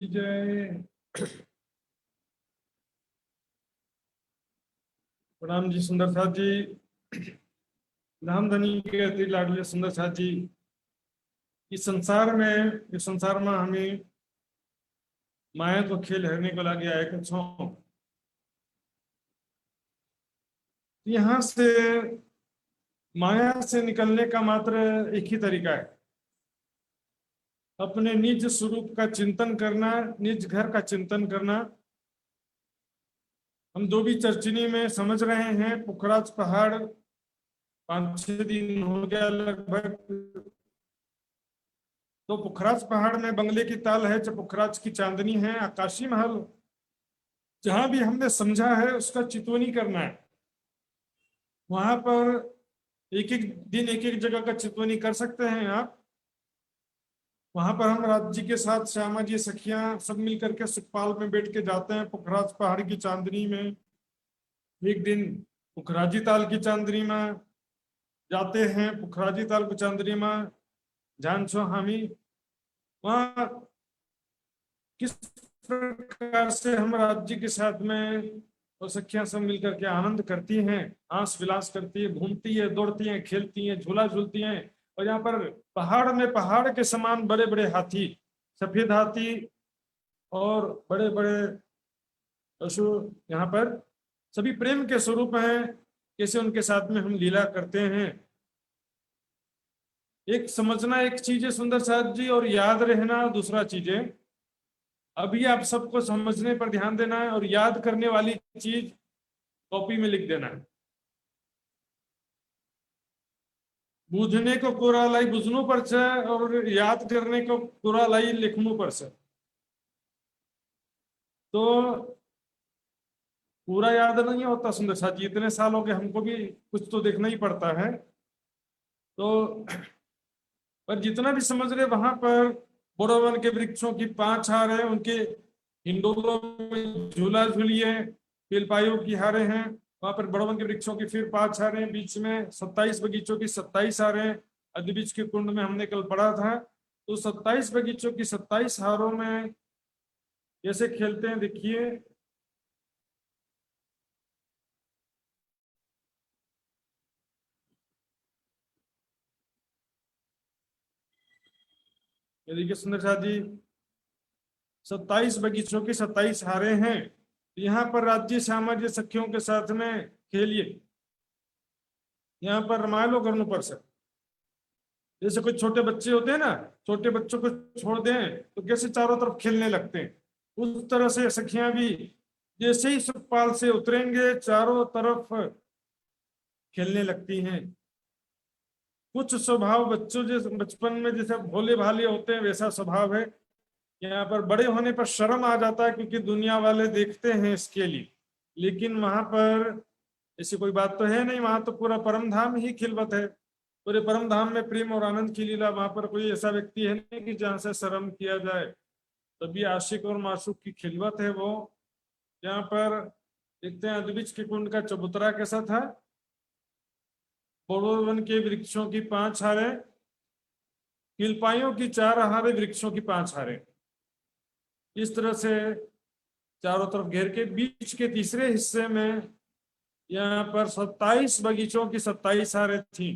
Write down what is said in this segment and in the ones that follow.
जय। प्रणाम जी सुंदर साथ जी। धामधनी के अति लाडले सुंदर साथ जी। इस संसार में हमें माया को खेल हरने को लागे आए कुछ हो। यहाँ से माया से निकलने का मात्र एक ही तरीका है, अपने निज स्वरूप का चिंतन करना, निज घर का चिंतन करना। हम जो भी चर्चिनी में समझ रहे हैं, पुखराज पहाड़ 5-6 दिन हो गया लगभग। तो पुखराज पहाड़ में बंगले की ताल है, जो पुखराज की चांदनी है, आकाशी महल, जहां भी हमने समझा है उसका चितवनी करना है। वहां पर एक एक दिन एक एक जगह का चितवनी कर सकते हैं आप। वहां पर हम राज जी के साथ, श्यामा जी, सखियां सब मिल करके सुखपाल में बैठ के जाते हैं पुखराज पहाड़ की चांदनी में। एक दिन पुखराजी ताल की चांदनी में जाते हैं, पुखराजी ताल की चांदनी में जान छो हामी। वहाँ किस प्रकार से हम राज्य के साथ में और सखियां सब मिलकर के आनंद करती हैं, हंस विलास करती है, घूमती है, दौड़ती हैं, खेलती हैं, झूला झूलती हैं। और यहाँ पर पहाड़ में पहाड़ के समान बड़े बड़े हाथी, सफेद हाथी और बड़े बड़े पशु यहाँ पर सभी प्रेम के स्वरूप हैं। कैसे उनके साथ में हम लीला करते हैं। एक समझना एक चीज है सुंदर साथ जी, और याद रहना दूसरा चीज है। अभी आप सबको समझने पर ध्यान देना है और याद करने वाली चीज कॉपी में लिख देना है। बूझने को कोरा लाई बुझनू पर छे और याद करने को कोरा लाई लिखनू पर छे। तो पूरा याद नहीं होता सुंदर साथ जी, इतने साल हो गए हमको भी कुछ तो देखना ही पड़ता है। तो पर जितना भी समझ रहे, वहां पर बोरोवन के वृक्षों की 5 हार है, उनके हिंडोलों में झूला झूलिए, बेलपायों की हारें हैं। वहां पर बड़वन के वृक्षों की फिर 5 हारें, बीच में 27 बगीचों की 27 हारें। अद्य बीच के कुंड में हमने कल पढ़ा था। तो 27 बगीचों की 27 हारों में कैसे खेलते हैं देखिए। ये देखिए सुंदर साथ जी, 27 बगीचों की 27 हारें हैं। यहाँ पर राज्य सामाजिक सखियों के साथ में खेलिए। यहाँ पर रामायण करने पर सर, जैसे कुछ छोटे बच्चे होते हैं ना, छोटे बच्चों को छोड़ दें तो कैसे चारों तरफ खेलने लगते हैं, उस तरह से सखियां भी जैसे ही सुखपाल से उतरेंगे चारों तरफ खेलने लगती हैं। कुछ स्वभाव बच्चों जैसे बचपन में जैसे भोले भाले होते हैं वैसा स्वभाव है। यहाँ पर बड़े होने पर शर्म आ जाता है क्योंकि दुनिया वाले देखते हैं इसके लिए। लेकिन वहां पर ऐसी कोई बात तो है नहीं, वहां तो पूरा परम धाम ही खिलवत है। पूरे परम धाम में प्रेम और आनंद की लीला, वहां पर कोई ऐसा व्यक्ति है नहीं कि जहाँ से शर्म किया जाए। तभी आशिक और माशूक की खिलवत है वो। यहाँ पर देखते हैं अद्विज के कुंड का चबूतरा कैसा था। बोड़ोवन के वृक्षों की 5 हारें, किलपाइयों की 4 हारें, वृक्षों की 5 हारें, इस तरह से चारों तरफ घेर के बीच के तीसरे हिस्से में यहाँ पर 27 बगीचों की 27 हारें थी।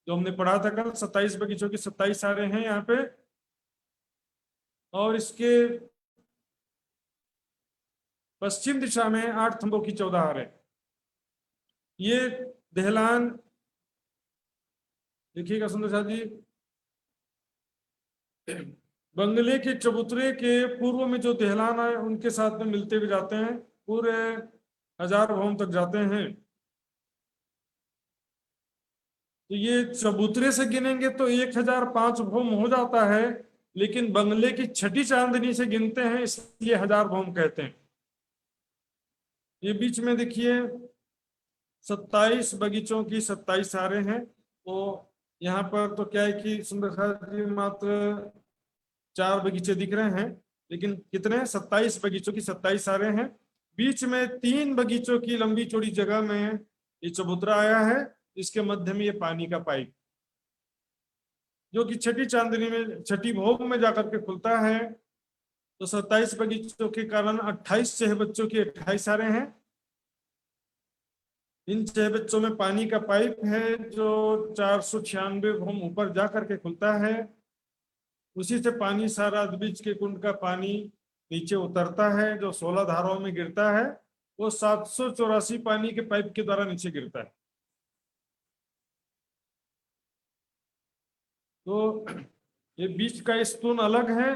जो हमने पढ़ा था कल, 27 बगीचों की 27 हारें हैं यहाँ पे। और इसके पश्चिम दिशा में 8 थंबों की 14 हारें। ये दहलान देखिएगा सुंदर साथ जी, बंगले के चबूतरे के पूर्व में जो दहलान है उनके साथ में मिलते हुए जाते हैं, पूरे 1000 भवन तक जाते हैं। तो ये चबूतरे से गिनेंगे तो 1005 भौम हो जाता है, लेकिन बंगले की छठी चांदनी से गिनते हैं इसलिए 1000 भौम कहते हैं। ये बीच में देखिए 27 बगीचों की 27 हारें हैं। तो यहाँ पर तो क्या है कि सुंदर जी मात्र 4 बगीचे दिख रहे हैं, लेकिन कितने, 27 बगीचों की 27 हारें हैं। बीच में 3 बगीचों की लंबी चौड़ी जगह में ये चबूतरा आया है। इसके मध्य में ये पानी का पाइप, जो कि छठी चांदनी में, छठी भोग में जाकर के खुलता है। तो 27 बगीचों के कारण 28 चह बच्चों की 28 हारें हैं। इन चह बच्चों में पानी का पाइप है जो 496 भूम ऊपर जा करके खुलता है। उसी से पानी सारा बीच के कुंड का पानी नीचे उतरता है, जो 16 धाराओं में गिरता है वो 784 पानी के पाइप के द्वारा नीचे गिरता है। तो ये बीच का स्तून अलग है,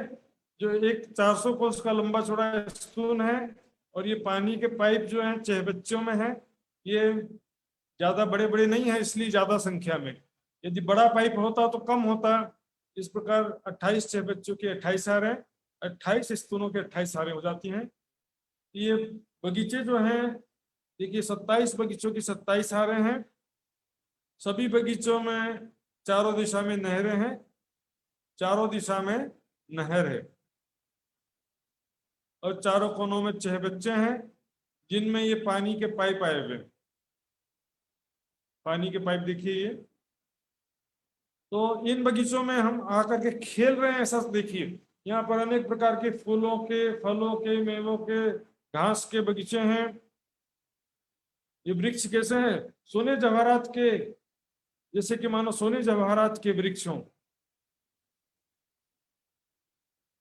जो एक 400 कोस का लंबा चौड़ा स्तून है, और ये पानी के पाइप जो है चह बच्चों में है। ये ज्यादा बड़े बड़े नहीं है, इसलिए ज्यादा संख्या में। यदि बड़ा पाइप होता तो कम होता। इस प्रकार 28 चह बच्चों की 28 हारें, 28 स्तूनों के 28 हारें हो जाती हैं। ये बगीचे जो हैं, देखिए 27 बगीचों की 27 हारें हैं। सभी बगीचों में चारों दिशा में नहरें हैं, चारों दिशा में नहर है, और चारों कोनों में चह बच्चे हैं जिनमें ये पानी के पाइप आए हुए। पानी के पाइप देखिए ये। तो इन बगीचों में हम आकर के खेल रहे हैं, ऐसा देखिए। यहाँ पर अनेक प्रकार के फूलों के, फलों के, मेवों के, घास के बगीचे हैं। ये वृक्ष कैसे हैं? सोने जवाहरात के, जैसे कि मानो सोने जवाहरात के वृक्ष हों।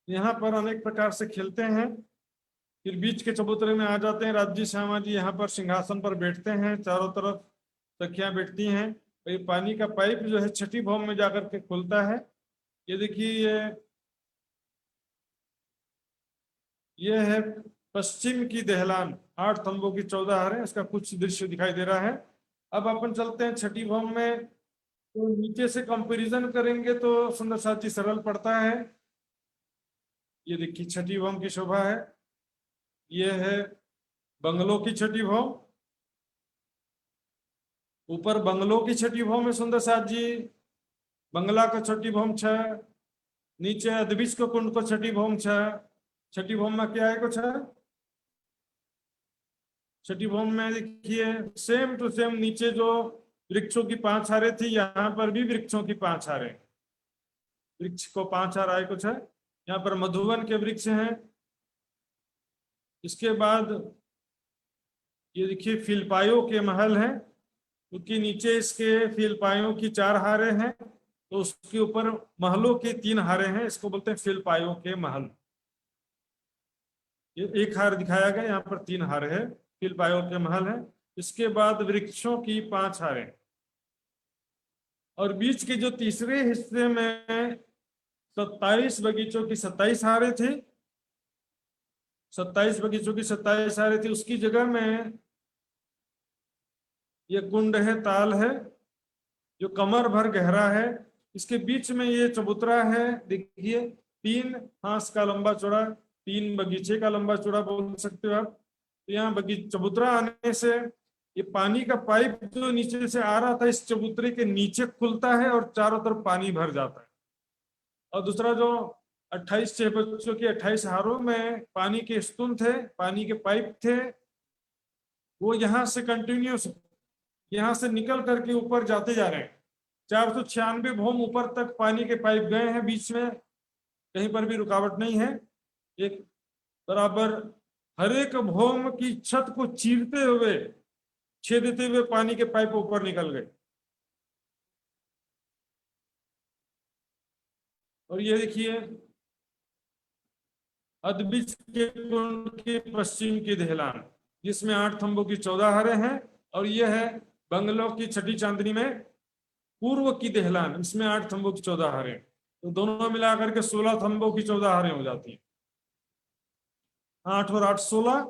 यहाँ पर अनेक प्रकार से खेलते हैं। फिर बीच के चबूतरे में आ जाते हैं। राज्य श्यामा जी यहाँ पर सिंहासन पर बैठते हैं, चारों तरफ सखियां बैठती हैं। तो ये पानी का पाइप जो है छठी भौम में जाकर के खुलता है। ये देखिए, ये है पश्चिम की दहलान, 8 थंबों की 14 हारें। इसका कुछ दृश्य दिखाई दे रहा है। अब अपन चलते हैं छठी भौम में। तो नीचे से कंपैरिजन करेंगे तो सुंदर साथ जी सरल पड़ता है। ये देखिए छठी भौम की शोभा है। ये है बंगलों की छठी भौम। ऊपर बंगलों की छठी भौम है सुंदर साथ जी। बंगला का छठी भौम 6, नीचे अदबिच को कुंड को छठी भौम 6। छठी भौम में क्या है कुछ है? छठी भौम में देखिए सेम टू सेम, नीचे जो वृक्षों की 5 हारें थी, यहाँ पर भी वृक्षों की 5 हारें। वृक्ष को 5 हार आए कुछ है। यहाँ पर मधुवन के वृक्ष हैं। इसके बाद ये देखिए फिलपायों के महल हैं, क्योंकि नीचे इसके फिलपायों की 4 हारें हैं, तो उसके ऊपर महलों की 3 हारें हैं। इसको बोलते हैं फिलपायों के महल। ये एक हार दिखाया गया, यहाँ पर 3 हार है, फिलपायों के महल है। इसके बाद वृक्षों की 5 हारें, और बीच के जो तीसरे हिस्से में 27 बगीचों की 27 हारें थी। 27 बगीचों की 27 हारें थी, उसकी जगह में ये कुंड है, ताल है, जो कमर भर गहरा है। इसके बीच में ये चबूतरा है, देखिए 3 हाथ का लंबा चौड़ा, 3 बगीचे का लंबा चौड़ा बोल सकते हो आप। तो यहाँ बगीचा चबूतरा आने से ये पानी का पाइप जो नीचे से आ रहा था, इस चबूतरे के नीचे खुलता है और चारों तरफ पानी भर जाता है। और दूसरा जो 28 चह बच्चों की 28 हारों में पानी के स्तून थे, पानी के पाइप थे, वो यहाँ से कंटिन्यूस यहाँ से निकल करके ऊपर जाते जा रहे हैं। 496 भौम ऊपर तक पानी के पाइप गए हैं, बीच में कहीं पर भी रुकावट नहीं है। एक बराबर हर एक भौम की छत को चीरते हुए, छेदते हुए पानी के पाइप ऊपर निकल गए। और ये देखिए अदबिच के कुंड के पश्चिम की दहलान, जिसमें 8 थंबों की 14 हारें हैं। और यह है बंगलों की छठी चांदनी में पूर्व की दहलान, इसमें 8 थंबों की 14 हारें। तो दोनों मिलाकर के 16 थंबों की 14 हारें हो जाती हैं। 8 और 8 16,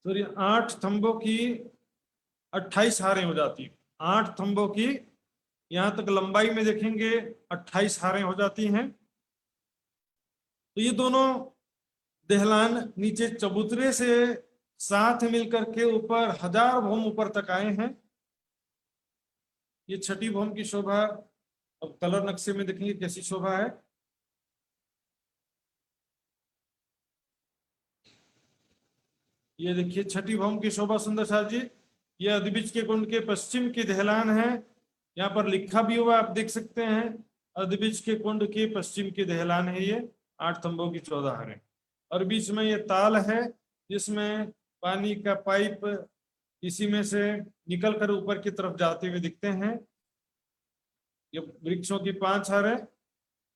सॉरी 8 थंबों की 28 हारें हो जाती हैं। 8 थंबों की, यहां तक लंबाई में देखेंगे 28 हारें हो जाती हैं। तो ये दोनों दहलान नीचे चबूतरे से साथ मिलकर के ऊपर 1000 भौम ऊपर तक आए हैं। ये छठी भौम की शोभा अब कलर नक्शे में देखेंगे कैसी शोभा है। ये देखिए छठी भौम की शोभा सुंदर साथ जी। ये अदबिच के कुंड के पश्चिम की दहलान है। यहाँ पर लिखा भी हुआ आप देख सकते हैं, अदबिज के कुंड की पश्चिम की दहलान है ये, 8 तंबों की 14 हरें, और बीच में ये ताल है जिसमें पानी का पाइप इसी में से निकल कर ऊपर की तरफ जाते हुए दिखते हैं। ये वृक्षों की 5 हारें,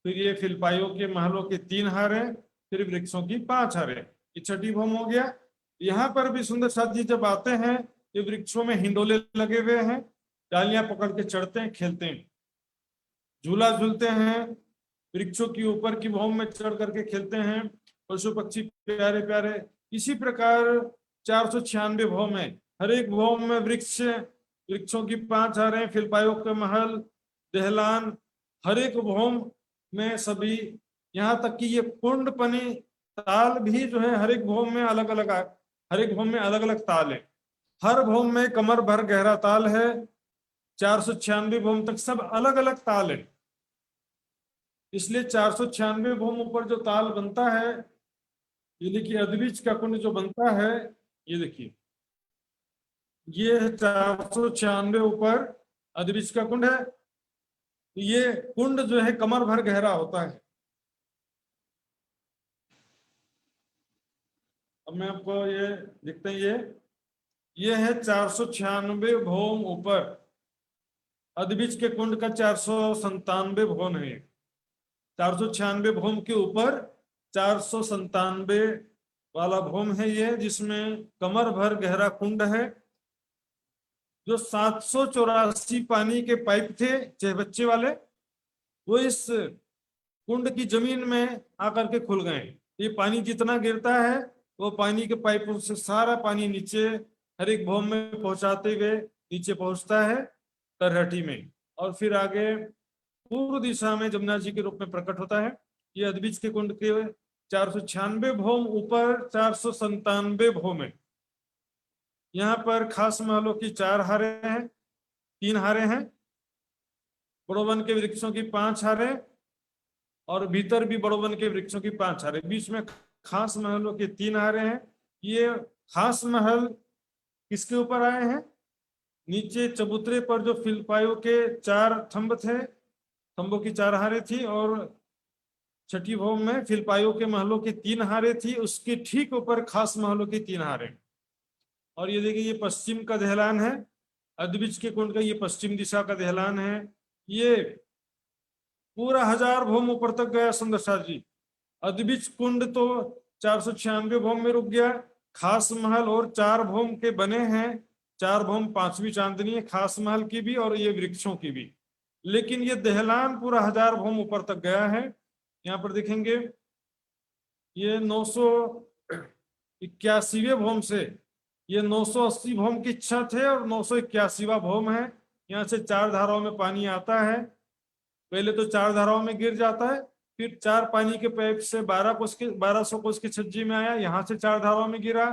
फिर ये फिलपाइयों के महलों के 3 हारें, फिर वृक्षों की 5 हारें, ये छठी भूम हो गया। यहाँ पर भी सुंदर साथ जी जब आते हैं, ये वृक्षों में हिंडोले लगे हुए हैं, डालियां पकड़ के चढ़ते हैं, खेलते हैं, झूला झूलते हैं, वृक्षों की ऊपर की भूम में चढ़ करके खेलते हैं, पशु पक्षी प्यारे प्यारे। इसी प्रकार 496 भूम है, हर एक भूम में वृक्ष, वृक्षों की 5 हारें, फिलपाइयों के महल, दहलान, हर एक भूम में सभी, यहाँ तक कि ये कुंड पनी ताल भी जो है हर एक भूम में अलग अलग, हर एक भूम में अलग अलग ताल है, हर भूम में कमर भर गहरा ताल है। 496 भूम तक सब अलग अलग ताल है, इसलिए 496 भूम ऊपर जो ताल बनता है, ये देखिए अदबिज का कुंड जो बनता है, ये देखिए ये 496 ऊपर अदबिज का कुंड है। ये कुंड जो है कमर भर गहरा होता है। अब मैं आपको ये दिखते हैं, ये है 496 भूम ऊपर, अदबिज के कुंड का 497 भूम है। 496 भूम के ऊपर 497 वाला भूम है ये, जिसमें कमर भर गहरा कुंड है। जो 784 पानी के पाइप थे चहबच्चे वाले, वो इस कुंड की जमीन में आकर के खुल गए। ये पानी जितना गिरता है वो पानी के पाइपों से सारा पानी नीचे हर एक भूम में पहुंचाते हुए नीचे पहुंचता है तरहटी में, और फिर आगे पूर्व दिशा में जमुना जी के रूप में प्रकट होता है। ये अदबिज के कुंड के 496 भूम ऊपर 497 भूम है। यहाँ पर खास महलों की 4 हारें हैं, 3 हारें हैं, बड़ोवन के वृक्षों की 5 हारें, और भीतर भी बड़ोवन के वृक्षों की 5 हारें, बीच में खास महलों के 3 हारें हैं। ये खास महल किसके ऊपर आए हैं? नीचे चबूतरे पर जो फिलपाइयों के 4 थंब थे, थंबों की 4 हारें थी, और छठी भूम में फिलपाइयों के महलों की 3 हारें थी, उसके ठीक ऊपर खास महलों की 3 हारें। और ये देखिए ये पश्चिम का दहलान है, अदबिज के कुंड का ये पश्चिम दिशा का दहलान है। ये पूरा 1000 भूम ऊपर तक गया सुंदर साथ जी। अदबिज कुंड तो 496 भूम में रुक गया, खास महल और 4 भूम के बने हैं, 4 भूम 5वीं चांदनी है, खास महल की भी और ये वृक्षों की भी, लेकिन ये दहलान पूरा 1000 भूम ऊपर तक गया है। यहाँ पर देखेंगे ये 981वें भूम से, ये 980 भूम की छत है और 981वां भूम है। यहाँ से 4 धाराओं में पानी आता है, पहले तो 4 धाराओं में गिर जाता है, फिर 4 पानी के पाइप से 1200 कोस की छज्जी में आया, यहाँ से 4 धाराओं में गिरा,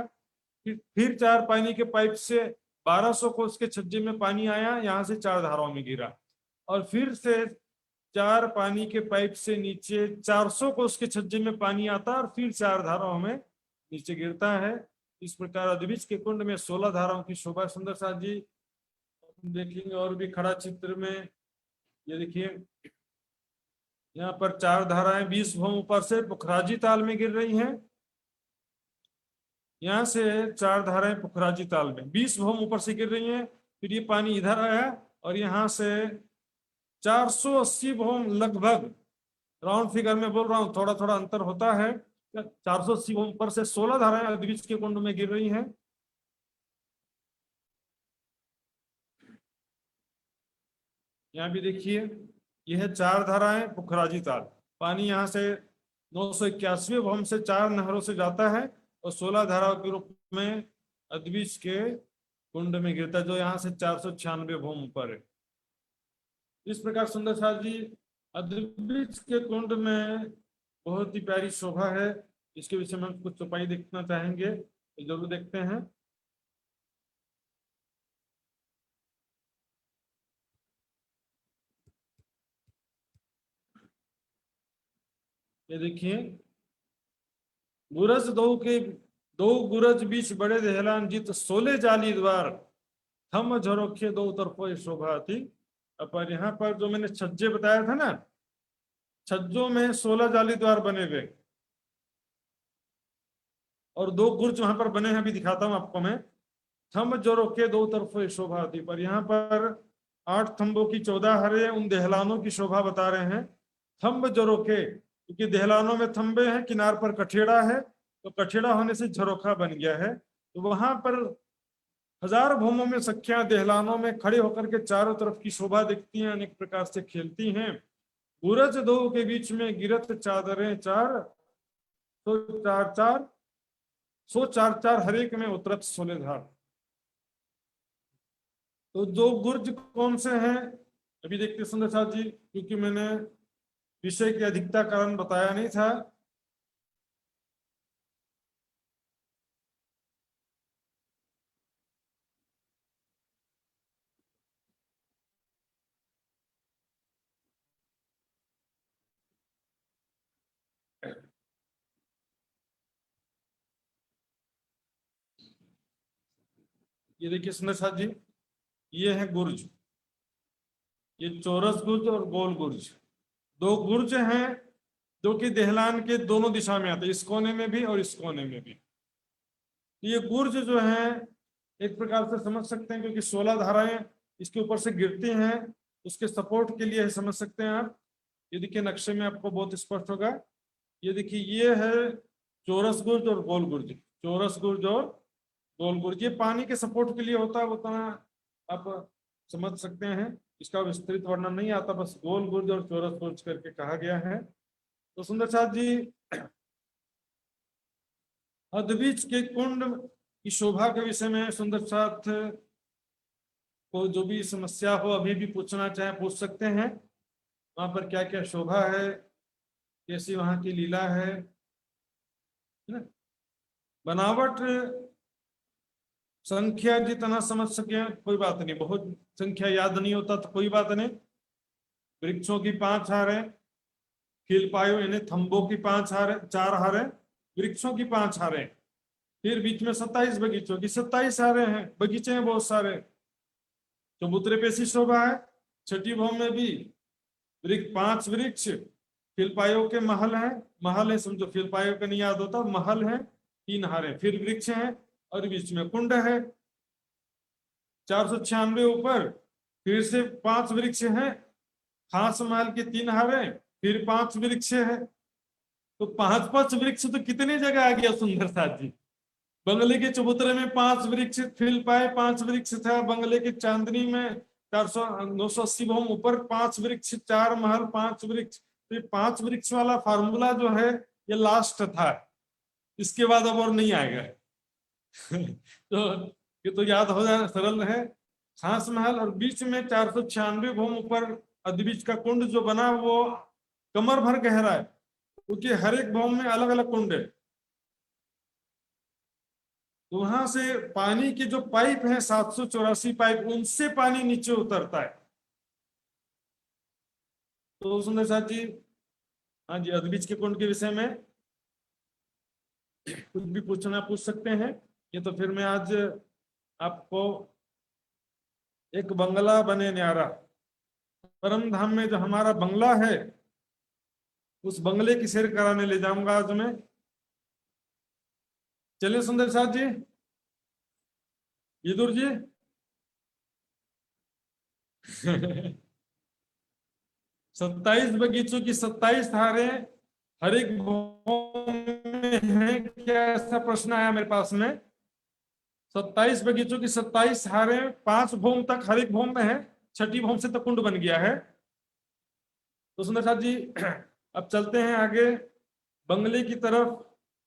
फिर 4 पानी के पाइप से 1200 कोस के छज्जी में पानी आया, यहाँ से 4 धाराओं में गिरा, और फिर से 4 पानी के पाइप से नीचे 400 कोस के छज्जे में पानी आता है, और फिर 4 धाराओं में नीचे गिरता है। इस प्रकार अदबिज के कुंड में 16 धाराओं की शोभा सुंदर साथ जी देखेंगे। और भी खड़ा चित्र में ये देखिए, यहाँ पर 4 धाराएं 20 भूम ऊपर से पुखराजी ताल में गिर रही हैं। यहाँ से 4 धाराएं पुखराजी ताल में 20 भूम ऊपर से गिर रही हैं, फिर ये पानी इधर आया, और यहाँ से 480 भूम लगभग, राउंड फिगर में बोल रहा हूँ, थोड़ा थोड़ा अंतर होता है, 480 भूम ऊपर से 16 धाराएं अदबिज के कुंड में गिर रही हैं। यहाँ भी देखिए यह है 4 धाराएं पुखराजी ताल, पानी यहाँ से 981वें भूम से 4 नहरों से जाता है और 16 धाराओं के रूप में अदबिज के कुंड में गिरता है, जो यहाँ से 496 भूम ऊपर है। इस प्रकार सुंदर साथ जी अदबिज के कुंड में बहुत ही प्यारी शोभा है। इसके विषय में हम कुछ चौपाई देखना चाहेंगे, तो जरूर देखते हैं। ये देखिए, गुरज दो गुरज बीच बड़े दहलान जित 16 जाली द्वार, थम झरोखे दो तरफो शोभा थी। पर यहाँ पर जो मैंने छज्जे बताया था ना, छज्जों में 16 जाली द्वार बने हुए और 2 गुर्ज वहां पर बने हैं, अभी दिखाता हूं आपको मैं। थंब जो रोके दो तरफ शोभा आती पर, यहाँ पर 8 थंबों की 14 हरे उन देहलानों की शोभा बता रहे हैं। थंब जो रोके, क्योंकि देहलानों में थंबे हैं, किनार पर कठेड़ा है, तो कठेड़ा होने से झरोखा बन गया है। तो वहां पर हजार भूमों में सखियां देहलानों में खड़े होकर के चारों तरफ की शोभा दिखती हैं, अनेक प्रकार से खेलती हैं। सूरज दो के बीच में गिरत चादरें चार, तो चार चार, सो चार चार हरेक में उतरत सोले धार। तो 2 गुर्ज कौन से हैं अभी देखते सुंदर साथ जी, क्योंकि मैंने विषय की अधिकता कारण बताया नहीं था। ये देखिए सुंदर साथ जी, ये है गुर्ज, ये चौरस गुर्ज और गोल गुर्ज। 2 गुर्ज हैं जो कि देहलान के दोनों दिशा में आते हैं, इस कोने में भी और इस कोने में भी। ये गुर्ज जो है एक प्रकार से समझ सकते हैं, क्योंकि 16 धाराएं इसके ऊपर से गिरती हैं, उसके सपोर्ट के लिए समझ सकते हैं आप। ये देखिए नक्शे में आपको बहुत स्पष्ट होगा। ये देखिए ये है चौरस गुर्ज और गोल गुर्ज, चौरस गुर्ज और गोल गुर्ज। ये पानी के सपोर्ट के लिए होता है, उतना आप समझ सकते हैं, इसका विस्तृत वर्णन नहीं आता, बस गोल गुर्ज और चौरस गुर्ज करके कहा गया है। तो सुंदर साथ जी, अद्विज के कुंड की शोभा के विषय में सुंदर साथ को जो भी समस्या हो अभी भी पूछना चाहे पूछ सकते हैं। वहां पर क्या क्या शोभा है, कैसी वहां की लीला है ना? बनावट संख्या जितना समझ सके कोई बात नहीं, बहुत संख्या याद नहीं होता तो कोई बात नहीं। वृक्षों की 5 हारें, खिल पायो यानी थंबों की 5 हारें, 4 हारें, वृक्षों की 5 हारें, फिर बीच में 27 बगीचों की 27 हारें हैं, बगीचे हैं बहुत सारे। चबूतरे पे सी शोभा है। छठी भौम में भी 5 वृक्ष, फिलपायो के महल हैं, महल है समझो, फिलपायो का नहीं याद होता, महल है, 3 हारे, फिर वृक्ष हैं और बीच में कुंड है। 496 ऊपर फिर से 5 वृक्ष हैं, खास महल के 3 हारे, फिर 5 वृक्ष है। तो 5-5 वृक्ष तो कितनी जगह आ गया सुंदर साथ जी। बंगले के चबूतरे में 5 वृक्ष, फिल पाए 5 वृक्ष था, बंगले की चांदनी में 980 भौम ऊपर 5 वृक्ष, 4 महल 5 वृक्ष। तो 5 वृक्ष वाला फार्मूला जो है ये लास्ट था, इसके बाद अब और नहीं आएगा। तो ये तो याद हो जाना सरल है। खास महल और बीच में 496 भौम ऊपर अद्विज का कुंड जो बना वो कमर भर गहरा है, क्योंकि हर एक भौम में अलग अलग कुंड है। तो वहां से पानी की जो पाइप है 784 पाइप, उनसे पानी नीचे उतरता है। तो सुंदर साथ जी, हाँ जी, अद्विज के कुंड के विषय में कुछ भी पूछना पूछ सकते हैं। ये तो फिर मैं आज आपको एक बंगला बने न्यारा, परम धाम में जो हमारा बंगला है उस बंगले की सैर कराने ले जाऊंगा आज मैं। चलिए सुंदर साथ जी, विदुर जी। 27 बगीचों की 27 धारें हर एक भौम में है क्या, ऐसा प्रश्न आया मेरे पास में। 27 बगीचों की 27 हारें 5 भौम तक हर एक भौम में है, छठी भौम से तो कुंड बन गया है। तो सुंदर साथ जी, अब चलते हैं आगे बंगले की तरफ।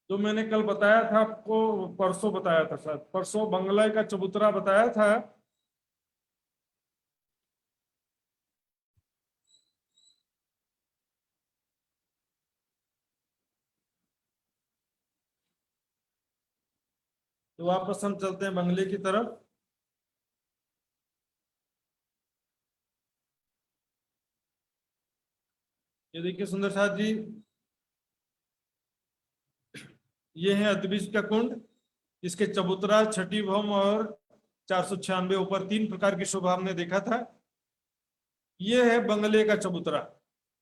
जो मैंने कल बताया था आपको, परसों बताया था, शायद परसों बंगला का चबूतरा बताया था। तो वापस हम चलते हैं बंगले की तरफ। ये देखिए सुंदर साथ जी, ये है अद्विज का कुंड, इसके चबूतरा, छठी भौम और 496 ऊपर 3 प्रकार की शोभा हमने देखा था। ये है बंगले का चबूतरा।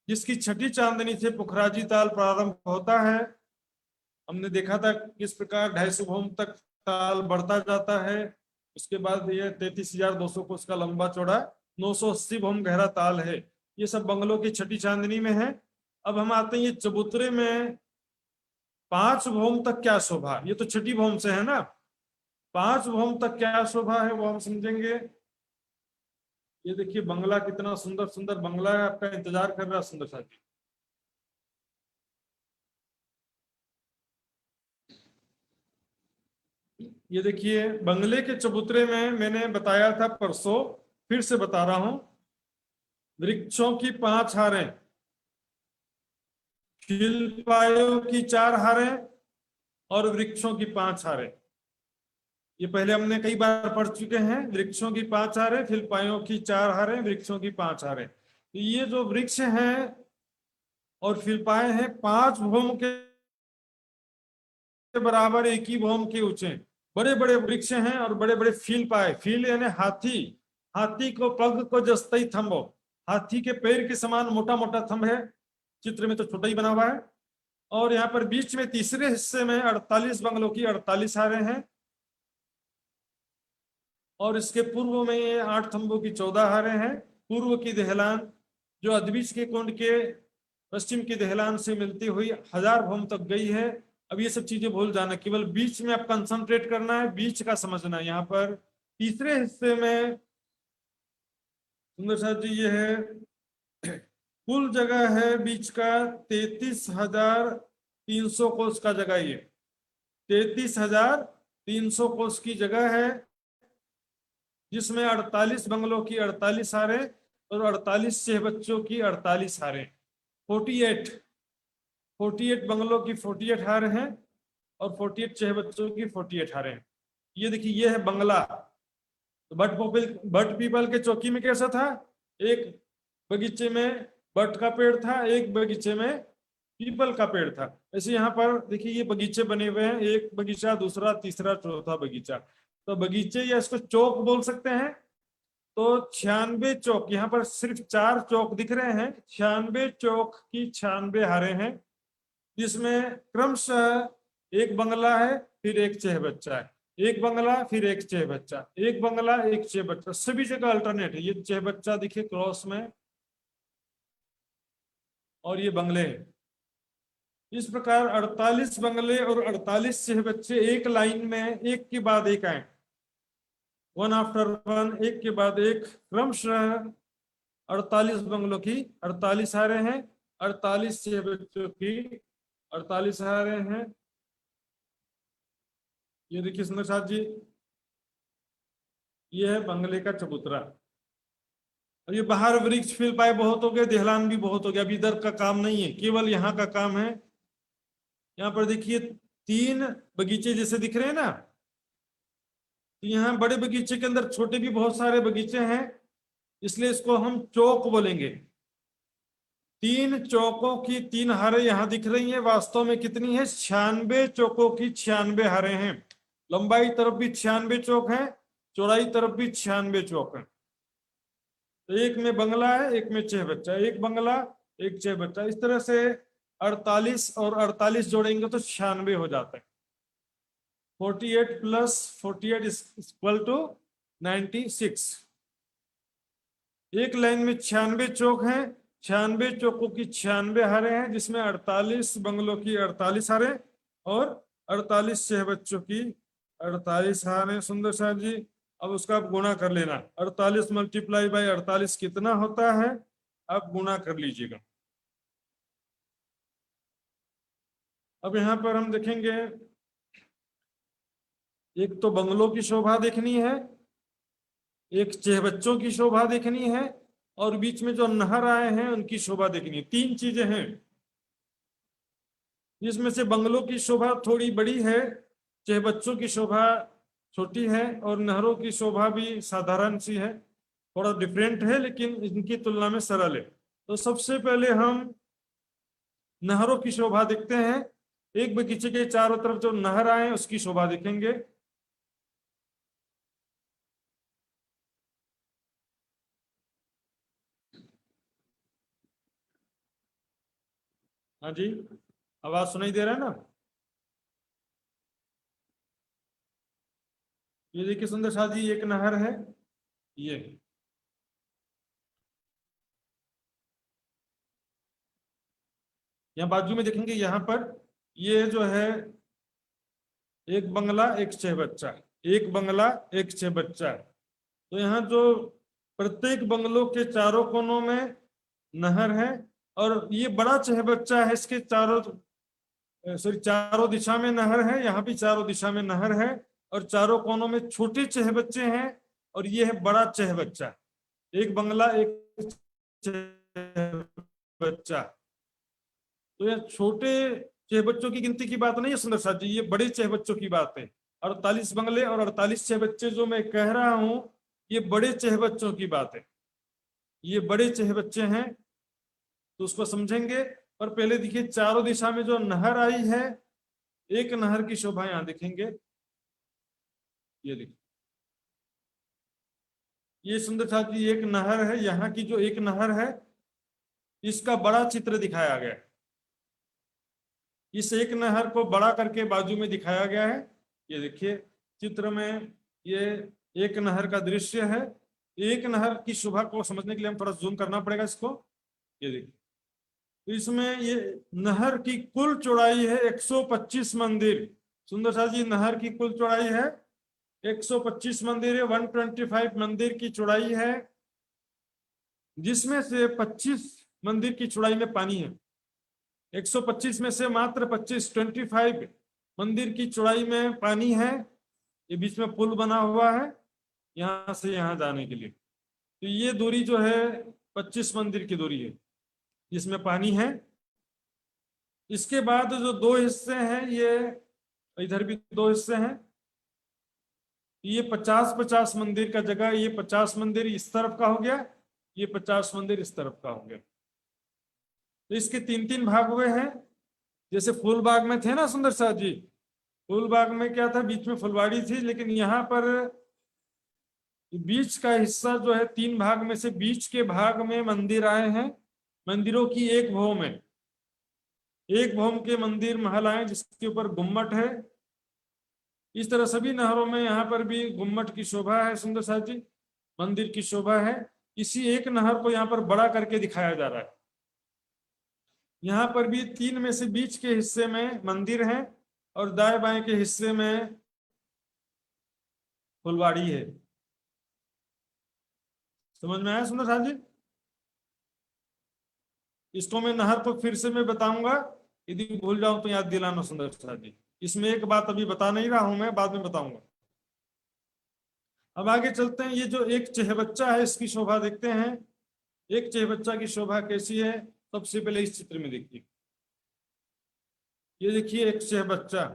जिसकी छठी चांदनी से पुखराजी ताल प्रारंभ होता है। हमने देखा था किस प्रकार 250 भौम तक ताल बढ़ता जाता है। उसके बाद ये 33,200 कोस का लंबा चौड़ा 980 भौम गहरा ताल है। ये सब बंगलों की छठी चांदनी में है। अब हम आते हैं ये चबूतरे में 5 भौम तक क्या शोभा, ये तो छठी भौम से है ना। 5 भौम तक क्या शोभा है वो हम समझेंगे। ये देखिए बंगला कितना सुंदर सुंदर बंगला है, आपका इंतजार कर रहा है सुंदर साथी। ये देखिए बंगले के चबूतरे में मैंने बताया था परसों, फिर से बता रहा हूं, वृक्षों की 5 हारें, खिलपायों की 4 हारें और वृक्षों की 5 हारें। ये पहले हमने कई बार पढ़ चुके हैं। वृक्षों की 5 हारें, फिलपायों की 4 हारें, वृक्षों की 5 हारें। तो ये जो वृक्ष हैं और फिलपाए हैं 5 भौम के बराबर, एक ही भौम के ऊंचे बड़े बड़े वृक्ष हैं और बड़े बड़े फील पाए। फील यानी हाथी, हाथी को पग को जस्तई थम्बो, हाथी के पैर के समान मोटा मोटा थंब है। चित्र में तो छोटा ही बना हुआ है। और यहाँ पर बीच में तीसरे हिस्से में 48 बंगलों की 48 हारें हैं और इसके पूर्व में ये 8 थंबों की 14 हारें हैं। पूर्व की दहलान जो अदबीज के कुंड के पश्चिम की दहलान से मिलती हुई 1000 भौम तक गई है। अब ये सब चीजें भूल जाना, केवल बीच में आप कंसंट्रेट करना है, बीच का समझना है। यहाँ पर तीसरे हिस्से में सुंदर साहब जी ये है कुल जगह है बीच का 33,300 कोस का जगह, ये 33,300 कोस की जगह है, जिसमें 48 बंगलों की 48 हारें और 48 छह बच्चों की 48 हारें। 48 बंगलों की 48 हारें हैं और 48 छह बच्चों की 48 हारें। ये देखिए ये है बंगला। तो बट पीपल के चौकी में कैसा था, एक बगीचे में बट का पेड़ था, एक बगीचे में पीपल का पेड़ था। ऐसे यहाँ पर देखिए ये बगीचे बने हुए हैं, एक बगीचा, दूसरा, तीसरा, चौथा बगीचा। तो बगीचे या इसको चौक बोल सकते हैं। तो 96 चौक, यहाँ पर सिर्फ 4 चौक दिख रहे हैं। 96 चौक की 96 हारे हैं, जिसमें क्रमशः एक बंगला है, फिर एक चह बच्चा है, एक बंगला फिर एक चह बच्चा, एक बंगला एक चह बच्चा, सभी जगह अल्टरनेट है। ये चह बच्चा दिखे क्रॉस में और ये बंगले हैं। इस प्रकार 48 बंगले और 48 चह बच्चे एक लाइन में एक के बाद एक आए, वन आफ्टर वन, एक के बाद एक, क्रमशः 48 बंगलों की 48 हारे हैं, 48 छह बच्चों की 48 हारे हैं। ये देखिए सुंदर साथ जी, ये है बंगले का चबूतरा। और ये बाहर वृक्ष फिर पाए बहुत हो गए, देहलान भी बहुत हो गया। अभी इधर का काम नहीं है, केवल यहाँ का काम है। यहाँ पर देखिए 3 बगीचे जैसे दिख रहे हैं ना, तो यहाँ बड़े बगीचे के अंदर छोटे भी बहुत सारे बगीचे हैं, इसलिए इसको हम चौक बोलेंगे। 3 चौकों की 3 हारें यहाँ दिख रही हैं। वास्तव में कितनी है, 96 चौकों की 96 हारें हैं। लंबाई तरफ भी 96 चौक है, चौड़ाई तरफ भी 96 चौक है। तो एक में बंगला है, एक में चह बच्चा, एक बंगला एक चह बच्चा, इस तरह से 48 और 48 जोड़ेंगे तो 96 हो जाता है। 48 प्लस 48 इक्वल टू 96। एक लाइन में 96 चौक हैं, 96 चौकों की 96 हारें हैं, जिसमें 48 बंगलों की 48 हारें और 48 छह बच्चों की 48 हारें। सुंदर साहब जी अब उसका आप गुणा कर लेना, 48 मल्टीप्लाई बाई 48 कितना होता है, आप गुणा कर लीजिएगा। अब यहाँ पर हम देखेंगे, एक तो बंगलों की शोभा देखनी है, एक चह बच्चों की शोभा देखनी है, और बीच में जो नहर आए हैं उनकी शोभा देखनी है। 3 चीजें हैं, जिसमें से बंगलों की शोभा थोड़ी बड़ी है, चह बच्चों की शोभा छोटी है, और नहरों की शोभा भी साधारण सी है, थोड़ा डिफरेंट है लेकिन इनकी तुलना में सरल है। तो सबसे पहले हम नहरों की शोभा देखते हैं। एक बगीचे के चारों तरफ जो नहर आए उसकी शोभा देखेंगे। हाँ जी, आवाज सुनाई दे रहा है ना? ये देखिए सुंदर शाह जी, एक नहर है ये। यहाँ बाजू में देखेंगे, यहाँ पर ये जो है एक बंगला एक छह बच्चा, एक बंगला एक छह बच्चा। तो यहाँ जो प्रत्येक बंगलों के चारों कोनों में नहर है, और ये बड़ा छह बच्चा है, इसके चारों सॉरी चारों दिशा में नहर है, यहाँ भी चारों दिशा में नहर है, और चारों कोनों में छोटे चह बच्चे हैं, और ये है बड़ा चह बच्चा। एक बंगला एक चह बच्चा। तो ये छोटे चह बच्चों की गिनती की बात नहीं है सुंदर साथ जी, ये बड़े चह बच्चों की बात है। 48 बंगले और 48 चह बच्चे जो मैं कह रहा हूं, ये बड़े चह बच्चों की बात है, ये बड़े चह बच्चे हैं। तो उसको समझेंगे। पर पहले देखिए, चारों दिशा में जो नहर आई है, एक नहर की शोभा यहां दिखेंगे। ये देखिए, ये सुंदर साथ जी एक नहर है, यहाँ की जो एक नहर है, इसका बड़ा चित्र दिखाया गया है। इस एक नहर को बड़ा करके बाजू में दिखाया गया है। ये देखिए चित्र में, ये एक नहर का दृश्य है। एक नहर की शोभा को समझने के लिए हम थोड़ा जूम करना पड़ेगा इसको। ये देखिए, तो इसमें ये नहर की कुल चौड़ाई है 125 मंदिर। सुंदर साथ जी, नहर की कुल चौड़ाई है 125 मंदिर है, 125 मंदिर की चौड़ाई है, जिसमें से 25 मंदिर की चौड़ाई में पानी है। 125 में से मात्र 25 मंदिर की चौड़ाई में पानी है। ये बीच में पुल बना हुआ है यहां से यहां जाने के लिए। तो ये दूरी जो है 25 मंदिर की दूरी है जिसमें पानी है। इसके बाद जो दो हिस्से हैं, ये इधर भी दो हिस्से हैं। ये 50-50 मंदिर का जगह, ये 50 मंदिर इस तरफ का हो गया, ये 50 मंदिर इस तरफ का हो गया। तो इसके 3-3 भाग हुए हैं। जैसे फूलबाग में थे ना सुंदर साथ जी, फूलबाग में क्या था, बीच में फुलवाड़ी थी, लेकिन यहाँ पर बीच का हिस्सा जो है 3 भाग में से बीच के भाग में मंदिर आए हैं। मंदिरों की एक भौम है, एक भौम के मंदिर महल आए जिसके ऊपर गुम्मट है। इस तरह सभी नहरों में यहाँ पर भी गुम्मट की शोभा है सुंदर साथ जी, मंदिर की शोभा है। इसी एक नहर को यहाँ पर बड़ा करके दिखाया जा रहा है। यहाँ पर भी 3 में से बीच के हिस्से में मंदिर है, और दाएं बाएं के हिस्से में फुलवाड़ी है। समझ में आया सुंदर साथ जी? इसको मैं नहर को फिर से मैं बताऊंगा, यदि भूल जाऊं तो याद दिलाना सुंदर साथ जी। इसमें एक बात अभी बता नहीं रहा हूं, मैं बाद में बताऊंगा। अब आगे चलते हैं। ये जो एक चहबच्चा है, इसकी शोभा देखते हैं। एक चहबच्चा की शोभा कैसी है, सबसे पहले इस चित्र में देखिए। ये देखिए एक चहबच्चा,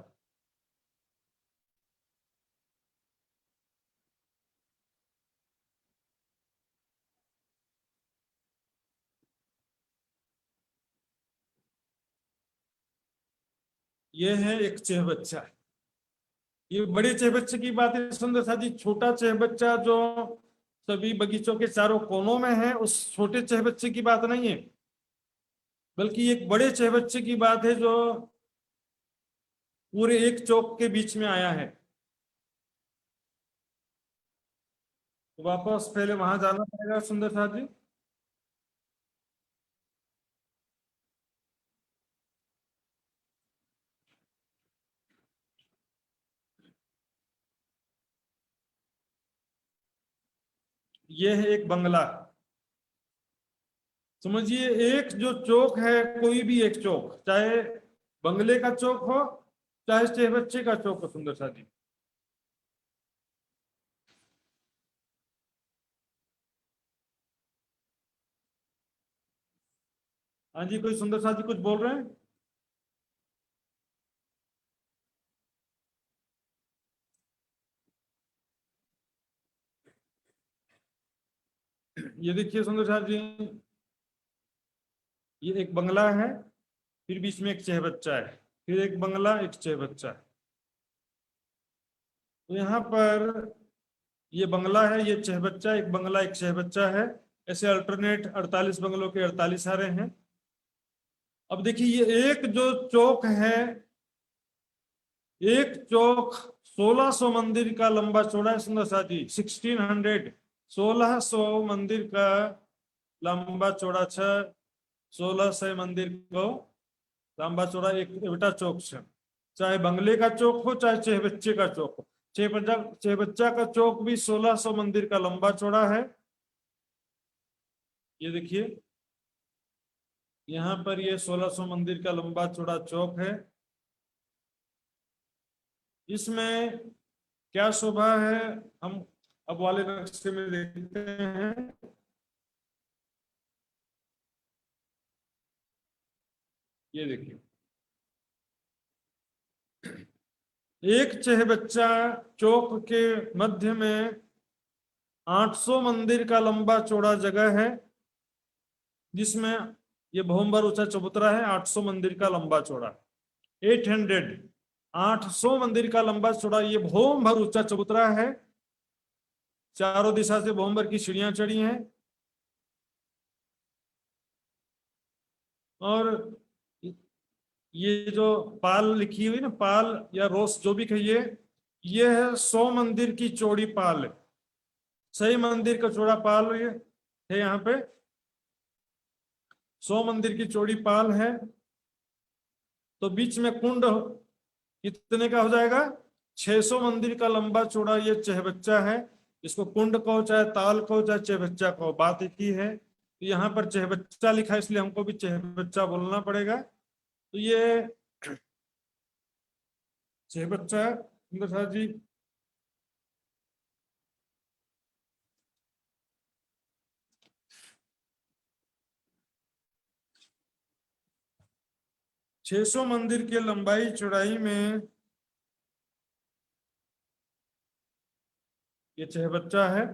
ये है एक चहबच्चा। ये बड़े चहबच्चे की बात है सुंदर साथ जी। छोटा चहबच्चा जो सभी बगीचों के चारों कोनों में है, उस छोटे चहबच्चे की बात नहीं है, बल्कि एक बड़े चहबच्चे की बात है जो पूरे एक चौक के बीच में आया है। तो वापस पहले वहां जाना पड़ेगा सुंदर साथ जी। ये है एक बंगला। समझिए, एक जो चौक है, कोई भी एक चौक, चाहे बंगले का चौक हो, चाहे चहबच्चे का चौक हो सुंदर साथ जी। हाँ जी, कोई सुंदर साथ जी कुछ बोल रहे हैं? ये देखिए सुंदर साथ जी, ये एक बंगला है, फिर बीच में एक चहबच्चा है, फिर एक बंगला एक चहबच्चा है। तो यहाँ पर ये बंगला है, ये चहबच्चा, एक बंगला एक चहबच्चा है। ऐसे अल्टरनेट 48 बंगलों के 48 आ रहे हैं। अब देखिए ये एक जो चौक है, एक चौक 1600 मंदिर का लंबा चौड़ा है सुंदर साथी, 1600, 1600 मंदिर का लंबा चौड़ा छ, 1600 मंदिर को लंबा चौड़ा एक बेटा चौक छ। चाहे बंगले का चौक हो चाहे चेहबच्चे का चौक हो, चेहबच्चा का चौक भी 1600 मंदिर का लंबा चौड़ा है। ये देखिए यहाँ पर ये 1600 मंदिर का लंबा चौड़ा चौक है। इसमें क्या शोभा है हम अब वाले नक्शे में देखते हैं। ये देखिए एक चेहबच्चा चौक के मध्य में 800 मंदिर का लंबा चौड़ा जगह है, जिसमें ये भोमभर ऊंचा चबूतरा है, 800 मंदिर का लंबा चौड़ा, 800, 800 मंदिर का लंबा चौड़ा ये भोमभर ऊंचा चबूतरा है। चारों दिशा से भोमभर की सीढ़ियां चढ़ी हैं और ये जो पाल लिखी हुई ना, पाल या रोस जो भी कहिए, ये है 100 मंदिर की चौड़ी पाल, सही मंदिर का चौड़ा पाल ये है। यहाँ पे 100 मंदिर की चौड़ी पाल है, तो बीच में कुंड कितने का हो जाएगा, 600 मंदिर का लंबा चौड़ा ये चेहबच्चा है। इसको कुंड कहो चाहे ताल कहो चाहे चेहबच्चा कहो, बात एक ही है। तो यहाँ पर चेहबच्चा लिखा है इसलिए हमको भी चेहबच्चा बोलना पड़ेगा। तो ये चेहबच्चा सुंदर जी, छह सौ मंदिर के लंबाई चौड़ाई में ये चेहबच्चा है।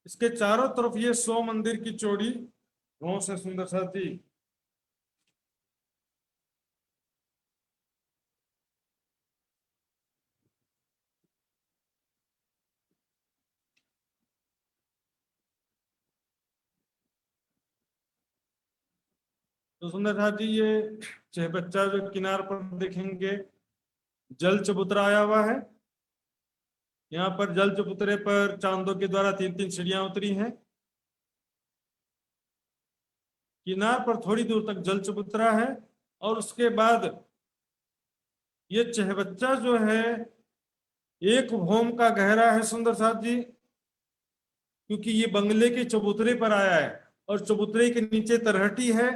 इसके चारों तरफ ये 100 मंदिर की चौड़ी रोस है सुंदर साथी। तो सुंदर साथी ये चेहबच्चा जो किनार पर देखेंगे जल चबूतरा आया हुआ है। यहाँ पर जल चबूतरे पर चांदों के द्वारा 3-3 सीढ़ियां उतरी हैं। किनार पर थोड़ी दूर तक जल चबूतरा है और उसके बाद ये चेहबच्चा जो है एक भोम का गहरा है सुंदर साथ जी, क्योंकि ये बंगले के चबूतरे पर आया है और चबूतरे के नीचे तरहटी है,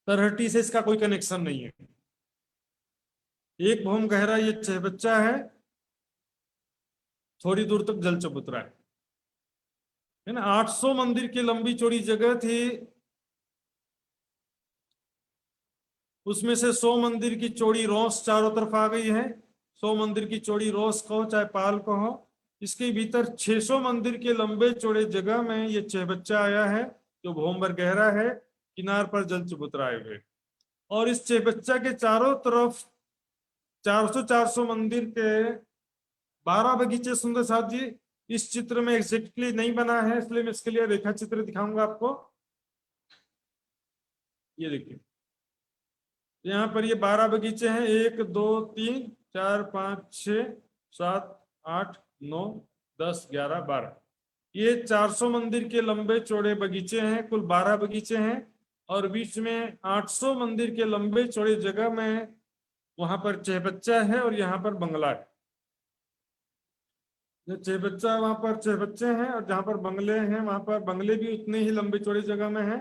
तरहटी से इसका कोई कनेक्शन नहीं है। एक भोम गहरा ये चेहबच्चा है, थोड़ी दूर तक जल चबूतरा है ना। 800 मंदिर की लंबी चौड़ी जगह थी, उसमें से 100 मंदिर की चौड़ी रोस चारों तरफ आ गई है। 100 मंदिर की चौड़ी रोस कहो चाहे पाल कहो, इसके भीतर 600 मंदिर के लंबे चौड़े जगह में ये चेहबच्चा आया है जो भोमभर गहरा है, किनार पर जल चबूतरा आए हुए। और इस चेहबच्चा के चारों तरफ 400-400 मंदिर के 12 बगीचे सुंदर साथ जी। इस चित्र में एग्जैक्टली नहीं बना है इसलिए मैं इसके लिए रेखा चित्र दिखाऊंगा आपको। ये देखिए यहाँ पर ये 12 बगीचे हैं, 1 2 3 4 5 6 7 8 9 10 11 12। ये 400 मंदिर के लंबे चौड़े बगीचे हैं, कुल 12 बगीचे हैं। और बीच में 800 मंदिर के लंबे चौड़े जगह में वहां पर चेहबच्चा है और यहाँ पर बंगला है। जो चेहबच्चा वहां पर चेहबच्चे हैं और जहां पर बंगले हैं वहां पर बंगले भी उतने ही लंबे चौड़े जगह में है।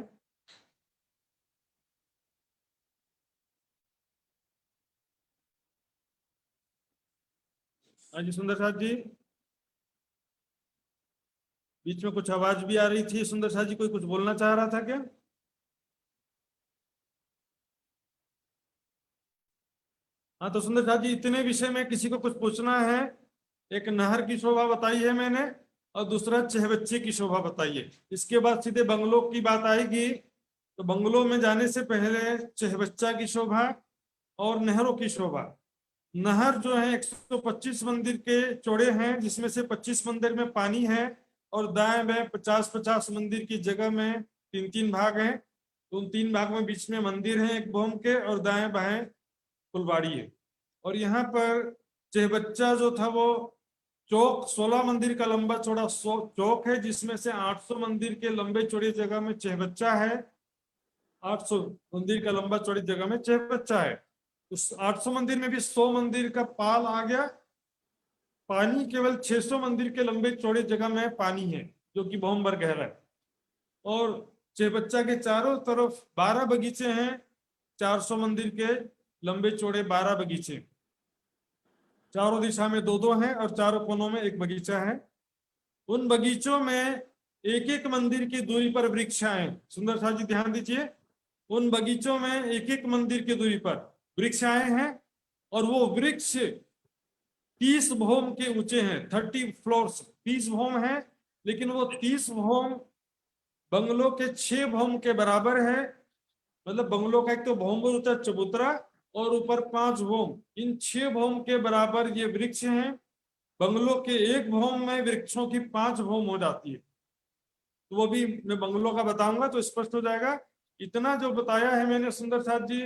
हाँ जी सुंदर साथ जी, बीच में कुछ आवाज भी आ रही थी। सुंदर साथ जी कोई कुछ बोलना चाह रहा था क्या? हाँ तो सुंदर साथ जी इतने विषय में किसी को कुछ पूछना है? एक नहर की शोभा बताई है मैंने और दूसरा चेहबच्चे की शोभा बताई है। इसके बाद सीधे बंगलों की बात आएगी, तो बंगलों में जाने से पहले चेहबच्चा की शोभा और नहरों की शोभा। नहर जो है 125 मंदिर के चौड़े हैं, जिसमें से 25 मंदिर में पानी है और दाएं बाएं 50-50 मंदिर की जगह में 3-3 भाग हैं। तो उन 3 भाग में बीच में मंदिर है एक भौम के, और दाएं बाएं फुलवाड़ी है। और यहाँ पर चहबच्चा जो था वो चौक 16 मंदिर का लंबा चौड़ा चौक है, जिसमें से 800 मंदिर के लंबे चौड़े जगह में चहबच्चा है। 800 मंदिर का लंबा चौड़ी जगह में चहबच्चा है। उस 800 मंदिर में भी 100 मंदिर का पाल आ गया। पानी केवल 600 मंदिर के लंबे चौड़े जगह में पानी है, जो कि भौम भर गहरा है। और चहबच्चा के चारों तरफ 12 बगीचे हैं। 400 मंदिर के लंबे चौड़े 12 बगीचे, चारों दिशा में 2-2 हैं और चारों कोनों में एक बगीचा है। उन बगीचों में एक एक मंदिर की दूरी पर वृक्षाएं, सुंदर साथ जी ध्यान दीजिए, उन बगीचों में एक एक मंदिर की दूरी पर वृक्षाएं हैं, और वो वृक्ष 30 भौम के ऊंचे हैं। 30 फ्लोर्स, 30 भौम है, लेकिन वो 30 भौम बंगलों के 6 भौम के बराबर है। मतलब बंगलों का एक तो भौम होता है चबूतरा, और ऊपर 5 भौम, इन 6 भौम के बराबर ये वृक्ष हैं। बंगलों के एक भौम में वृक्षों की 5 भौम हो जाती है। तो वो भी मैं बंगलों का बताऊंगा तो स्पष्ट हो जाएगा। इतना जो बताया है मैंने, सुंदर साथ जी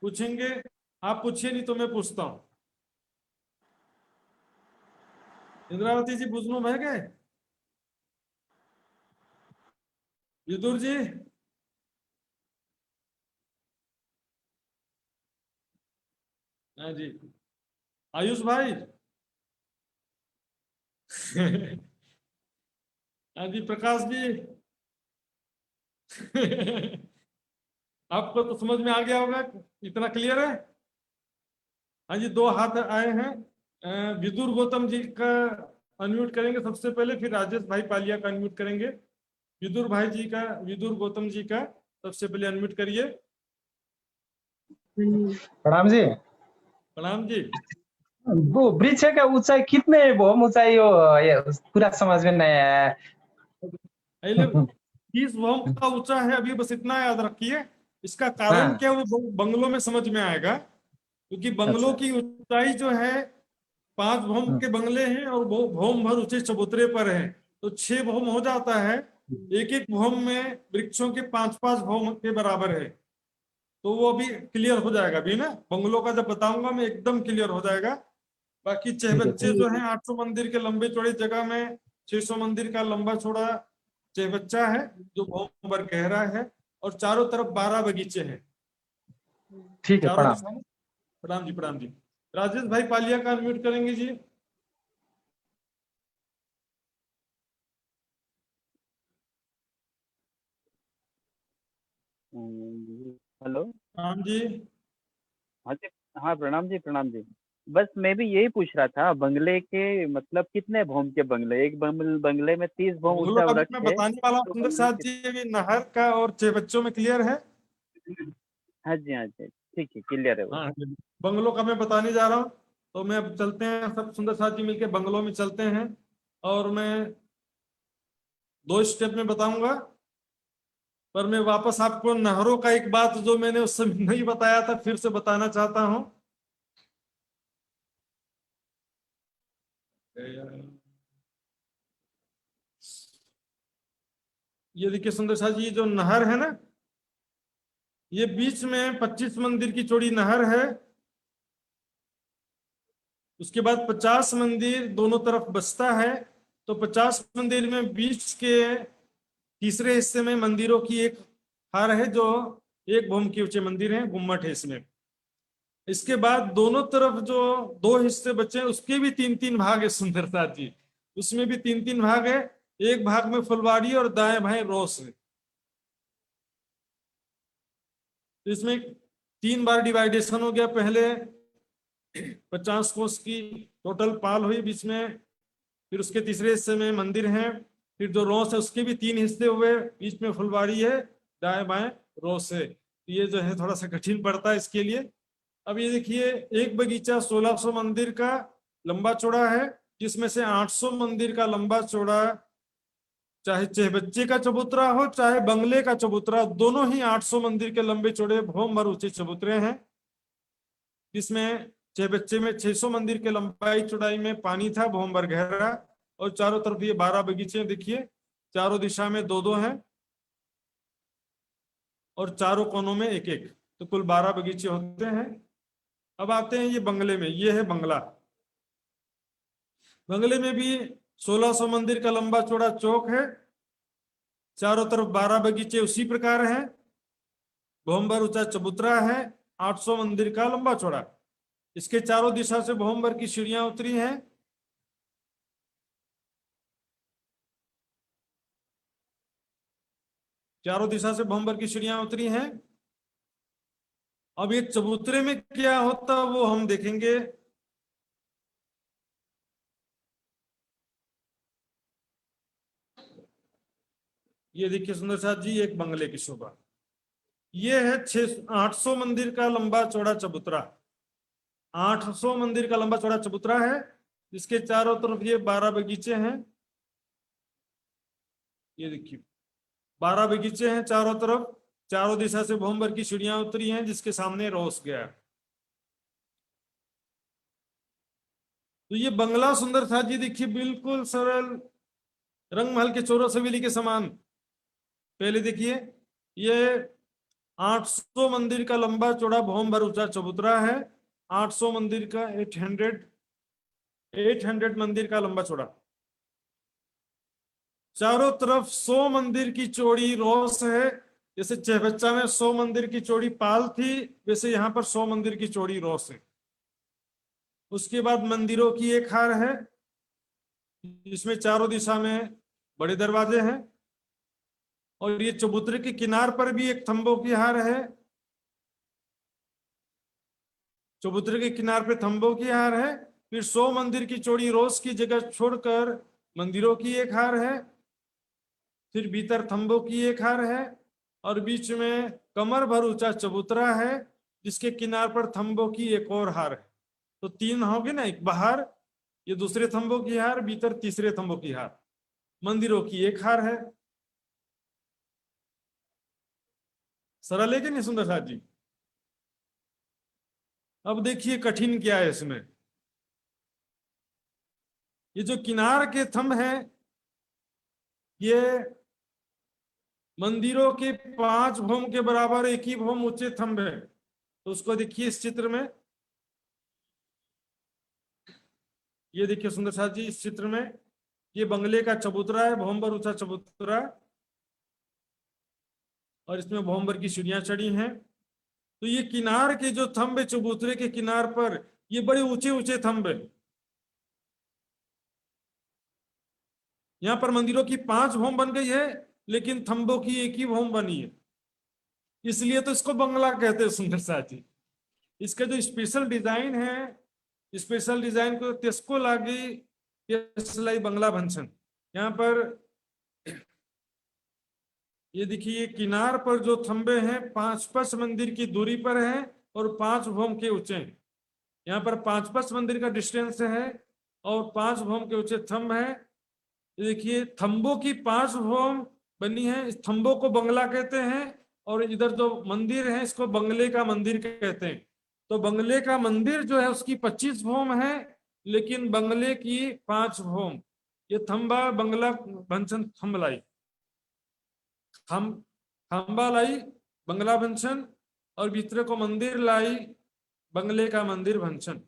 पूछेंगे? आप पूछिए, नहीं तो मैं पूछता हूं। इंद्रावती जी बुझनू बह गए? विदुर जी? हाँ जी। आयुष भाई? हाँ जी। प्रकाश जी? आपको तो समझ में आ गया होगा, इतना क्लियर है। हाँ जी, 2 हाथ आए हैं। विदुर गौतम जी का अनम्यूट करेंगे सबसे पहले, फिर राजेश भाई पालिया का अनम्यूट करेंगे। विदुर भाई जी का, विदुर गौतम जी का सबसे पहले अनम्यूट करिए। प्रणाम जी। प्रणाम जी। वो वृक्ष का ऊंचाई कितने भौम ऊंचाई हो, ये पूरा समझ में नहीं आया। पहले 30 भौम का ऊंचा है अभी, बस इतना याद रखिए। इसका कारण हाँ, क्या, वो बंगलों में समझ में आएगा। क्योंकि बंगलों अच्छा। की ऊंचाई जो है, 5 भौम के बंगले हैं और वो भौम भर ऊंचे चबूतरे पर है, तो 6 भौम हो जाता है। एक एक भौम में वृक्षों के 5-5 भौम के बराबर है। तो वो अभी क्लियर हो जाएगा अभी ना, बंगलों का जब बताऊंगा मैं एकदम क्लियर हो जाएगा। बाकी ठीक है, चहबच्चे जो हैं 800 मंदिर के लंबे चौड़े जगह में 600 मंदिर का लंबा चौड़ा चहबच्चा है, जो भौम भर गहरा है, और चारों तरफ 12 बगीचे हैं ठीक है। चारों प्रणाम। दिशा में। प्रणाम जी, प्रणाम जी। राजेश भाई पालिया का अनम्यूट करेंगे जी। हेलो। हाँ जी। हाँ जी। हाँ, प्रणाम जी, प्रणाम जी। बस मैं भी यही पूछ रहा था, बंगले के मतलब कितने भौम के बंगले? एक बंगले में 30 भौम बंगलों ऊंचा का भी वृक्ष मैं है, बताने वाला हूँ तो सुंदर बंगले साथ के। जी, अभी नहर का और चहबच्चों में क्लियर है। हाँ जी, हाँ जी, ठीक है, क्लियर है वो। हाँ, बंगलों का मैं बताने जा रहा हूँ। तो मैं अब चलते हैं, सब सुंदर साथ जी मिलके बंगलों में चलते हैं, और मैं 2 स्टेप में बताऊंगा। पर मैं वापस आपको नहरों का एक बात जो मैंने उस समय नहीं बताया था, फिर से बताना चाहता हूँ। ये देखिए सुंदर साथ जी, ये जो नहर है ना, ये बीच में 25 मंदिर की चौड़ी नहर है। उसके बाद 50 मंदिर दोनों तरफ बसता है। तो 50 मंदिर में बीच के तीसरे हिस्से में मंदिरों की एक हार है, जो एक भौम के ऊंचे मंदिर हैं, गुम्मट है इसमें। इसके बाद दोनों तरफ जो 2 हिस्से बचे हैं, उसके भी 3-3 भाग है सुंदर साथ जी। उसमें भी 3-3 भाग है। एक भाग में फुलवाड़ी और दाएं भाई रोस है। तो इसमें 3 बार डिवाइडेशन हो गया। पहले 50 कोस की टोटल पाल हुई बीच में, फिर उसके तीसरे हिस्से में मंदिर है, फिर जो रोस है उसके भी 3 हिस्से हुए, बीच में फुलवाड़ी है, दाएं बाएं रोस है। तो ये जो है थोड़ा सा कठिन पड़ता है इसके लिए। अब ये देखिए, एक बगीचा 1600 मंदिर का लंबा चौड़ा है, जिसमें से 800 मंदिर का लंबा चौड़ा, चाहे चहबच्चे का चबूतरा हो चाहे बंगले का चबूतरा, दोनों ही 800 मंदिर के लंबे चौड़े भौम भर ऊंचे चबूतरे हैं। जिसमें चहबच्चे में 600 मंदिर के लंबाई चौड़ाई में पानी था, भौम भर गहरा, और चारों तरफ ये 12 बगीचे देखिए, चारों दिशा में 2-2 हैं। और चारों कोनों में एक एक, तो कुल 12 बगीचे होते हैं। अब आते हैं ये बंगले में, ये है बंगला। बंगले में भी 1600 मंदिर का लंबा चौड़ा चौक है, चारों तरफ 12 बगीचे उसी प्रकार हैं, भवंबर ऊंचा चबूतरा है, 800 मंदिर का लंबा चौड़ा। इसके चारों दिशा से भवंबर की सीढ़ियां उतरी हैं। चारों दिशा से भवंबर की सीढ़ियां उतरी हैं। अब ये चबूतरे में क्या होता वो हम देखेंगे। ये देखिए सुंदर साथ जी, एक बंगले की शोभा। ये है 800 मंदिर का लंबा चौड़ा चबूतरा। 800 मंदिर का लंबा चौड़ा चबूतरा है, इसके चारों तरफ ये 12 बगीचे हैं। ये देखिए 12 बगीचे हैं चारों तरफ, चारों दिशा से भवंबर की सीढ़ियां उतरी हैं, जिसके सामने रोस गया। तो ये बंगला सुंदर साथ जी देखिए बिल्कुल सरल, रंगमहल के चौरस हवेली के समान। पहले देखिए ये 800 मंदिर का लंबा चौड़ा भवंबर ऊंचा चबूतरा है। 800 मंदिर का 800 मंदिर का लंबा चौड़ा। चारों तरफ 100 मंदिर की चौड़ी रोस है। जैसे चहबच्चा में 100 मंदिर की चौड़ी पाल थी, वैसे यहां पर 100 मंदिर की चौड़ी रोस है। उसके बाद मंदिरों की एक हार है, इसमें चारों दिशा में बड़े दरवाजे हैं। और ये चबूतरे के किनार पर भी एक थंबों की हार है। चबूतरे के किनार पे थंबों की हार है। फिर 100 मंदिर की चौड़ी रोस की जगह छोड़कर मंदिरों की एक हार है। फिर भीतर थंबों की एक हार है, और बीच में कमर भर ऊंचा चबूतरा है, जिसके किनार पर थंबों की एक और हार है। तो 3 होगी ना, एक बाहर, ये दूसरे थंबों की हार, भीतर तीसरे थंबों की हार, मंदिरों की एक हार है। सरल है कि नहीं सुंदर साथ जी? अब देखिए कठिन क्या है इसमें। ये जो किनार के थंब हैं, ये मंदिरों के 5 भौम के बराबर एक ही भौम ऊंचे थंब है। तो उसको देखिए इस चित्र में, ये देखिए सुंदर साथ जी इस चित्र में, ये बंगले का चबूतरा है, भवंबर ऊंचा चबूतरा, और इसमें भवंबर की सीढ़ियां चढ़ी हैं। तो ये किनार के जो थंब है चबूतरे के किनार पर, ये बड़े ऊंचे ऊंचे थंब है। यहाँ पर मंदिरों की 5 भौम बन गई है, लेकिन थंबों की एक ही भौम बनी है, इसलिए तो इसको बंगला कहते हैं सुंदर साथ जी। इसका जो स्पेशल डिजाइन है, स्पेशल डिजाइन को तेस्को लागी सिलाई बंगला भंसन। यहाँ पर ये देखिए किनार पर जो थंबे हैं 5 मंदिर की दूरी पर हैं और 5 भौम के ऊंचे हैं। यहाँ पर 5 मंदिर का डिस्टेंस है और 5 भौम के ऊंचे थंब है। देखिए थंबों की 5 भौम बनी है, इस थंबों को बंगला कहते हैं, और इधर जो मंदिर है इसको बंगले का मंदिर कहते हैं। तो बंगले का मंदिर जो है उसकी 25 भौम है, लेकिन बंगले की 5 भौम। ये थंबा बंगला भंसन थंब लाई, खंबा लाई बंगला भंसन, और भीतर को मंदिर लाई बंगले का मंदिर भंसन।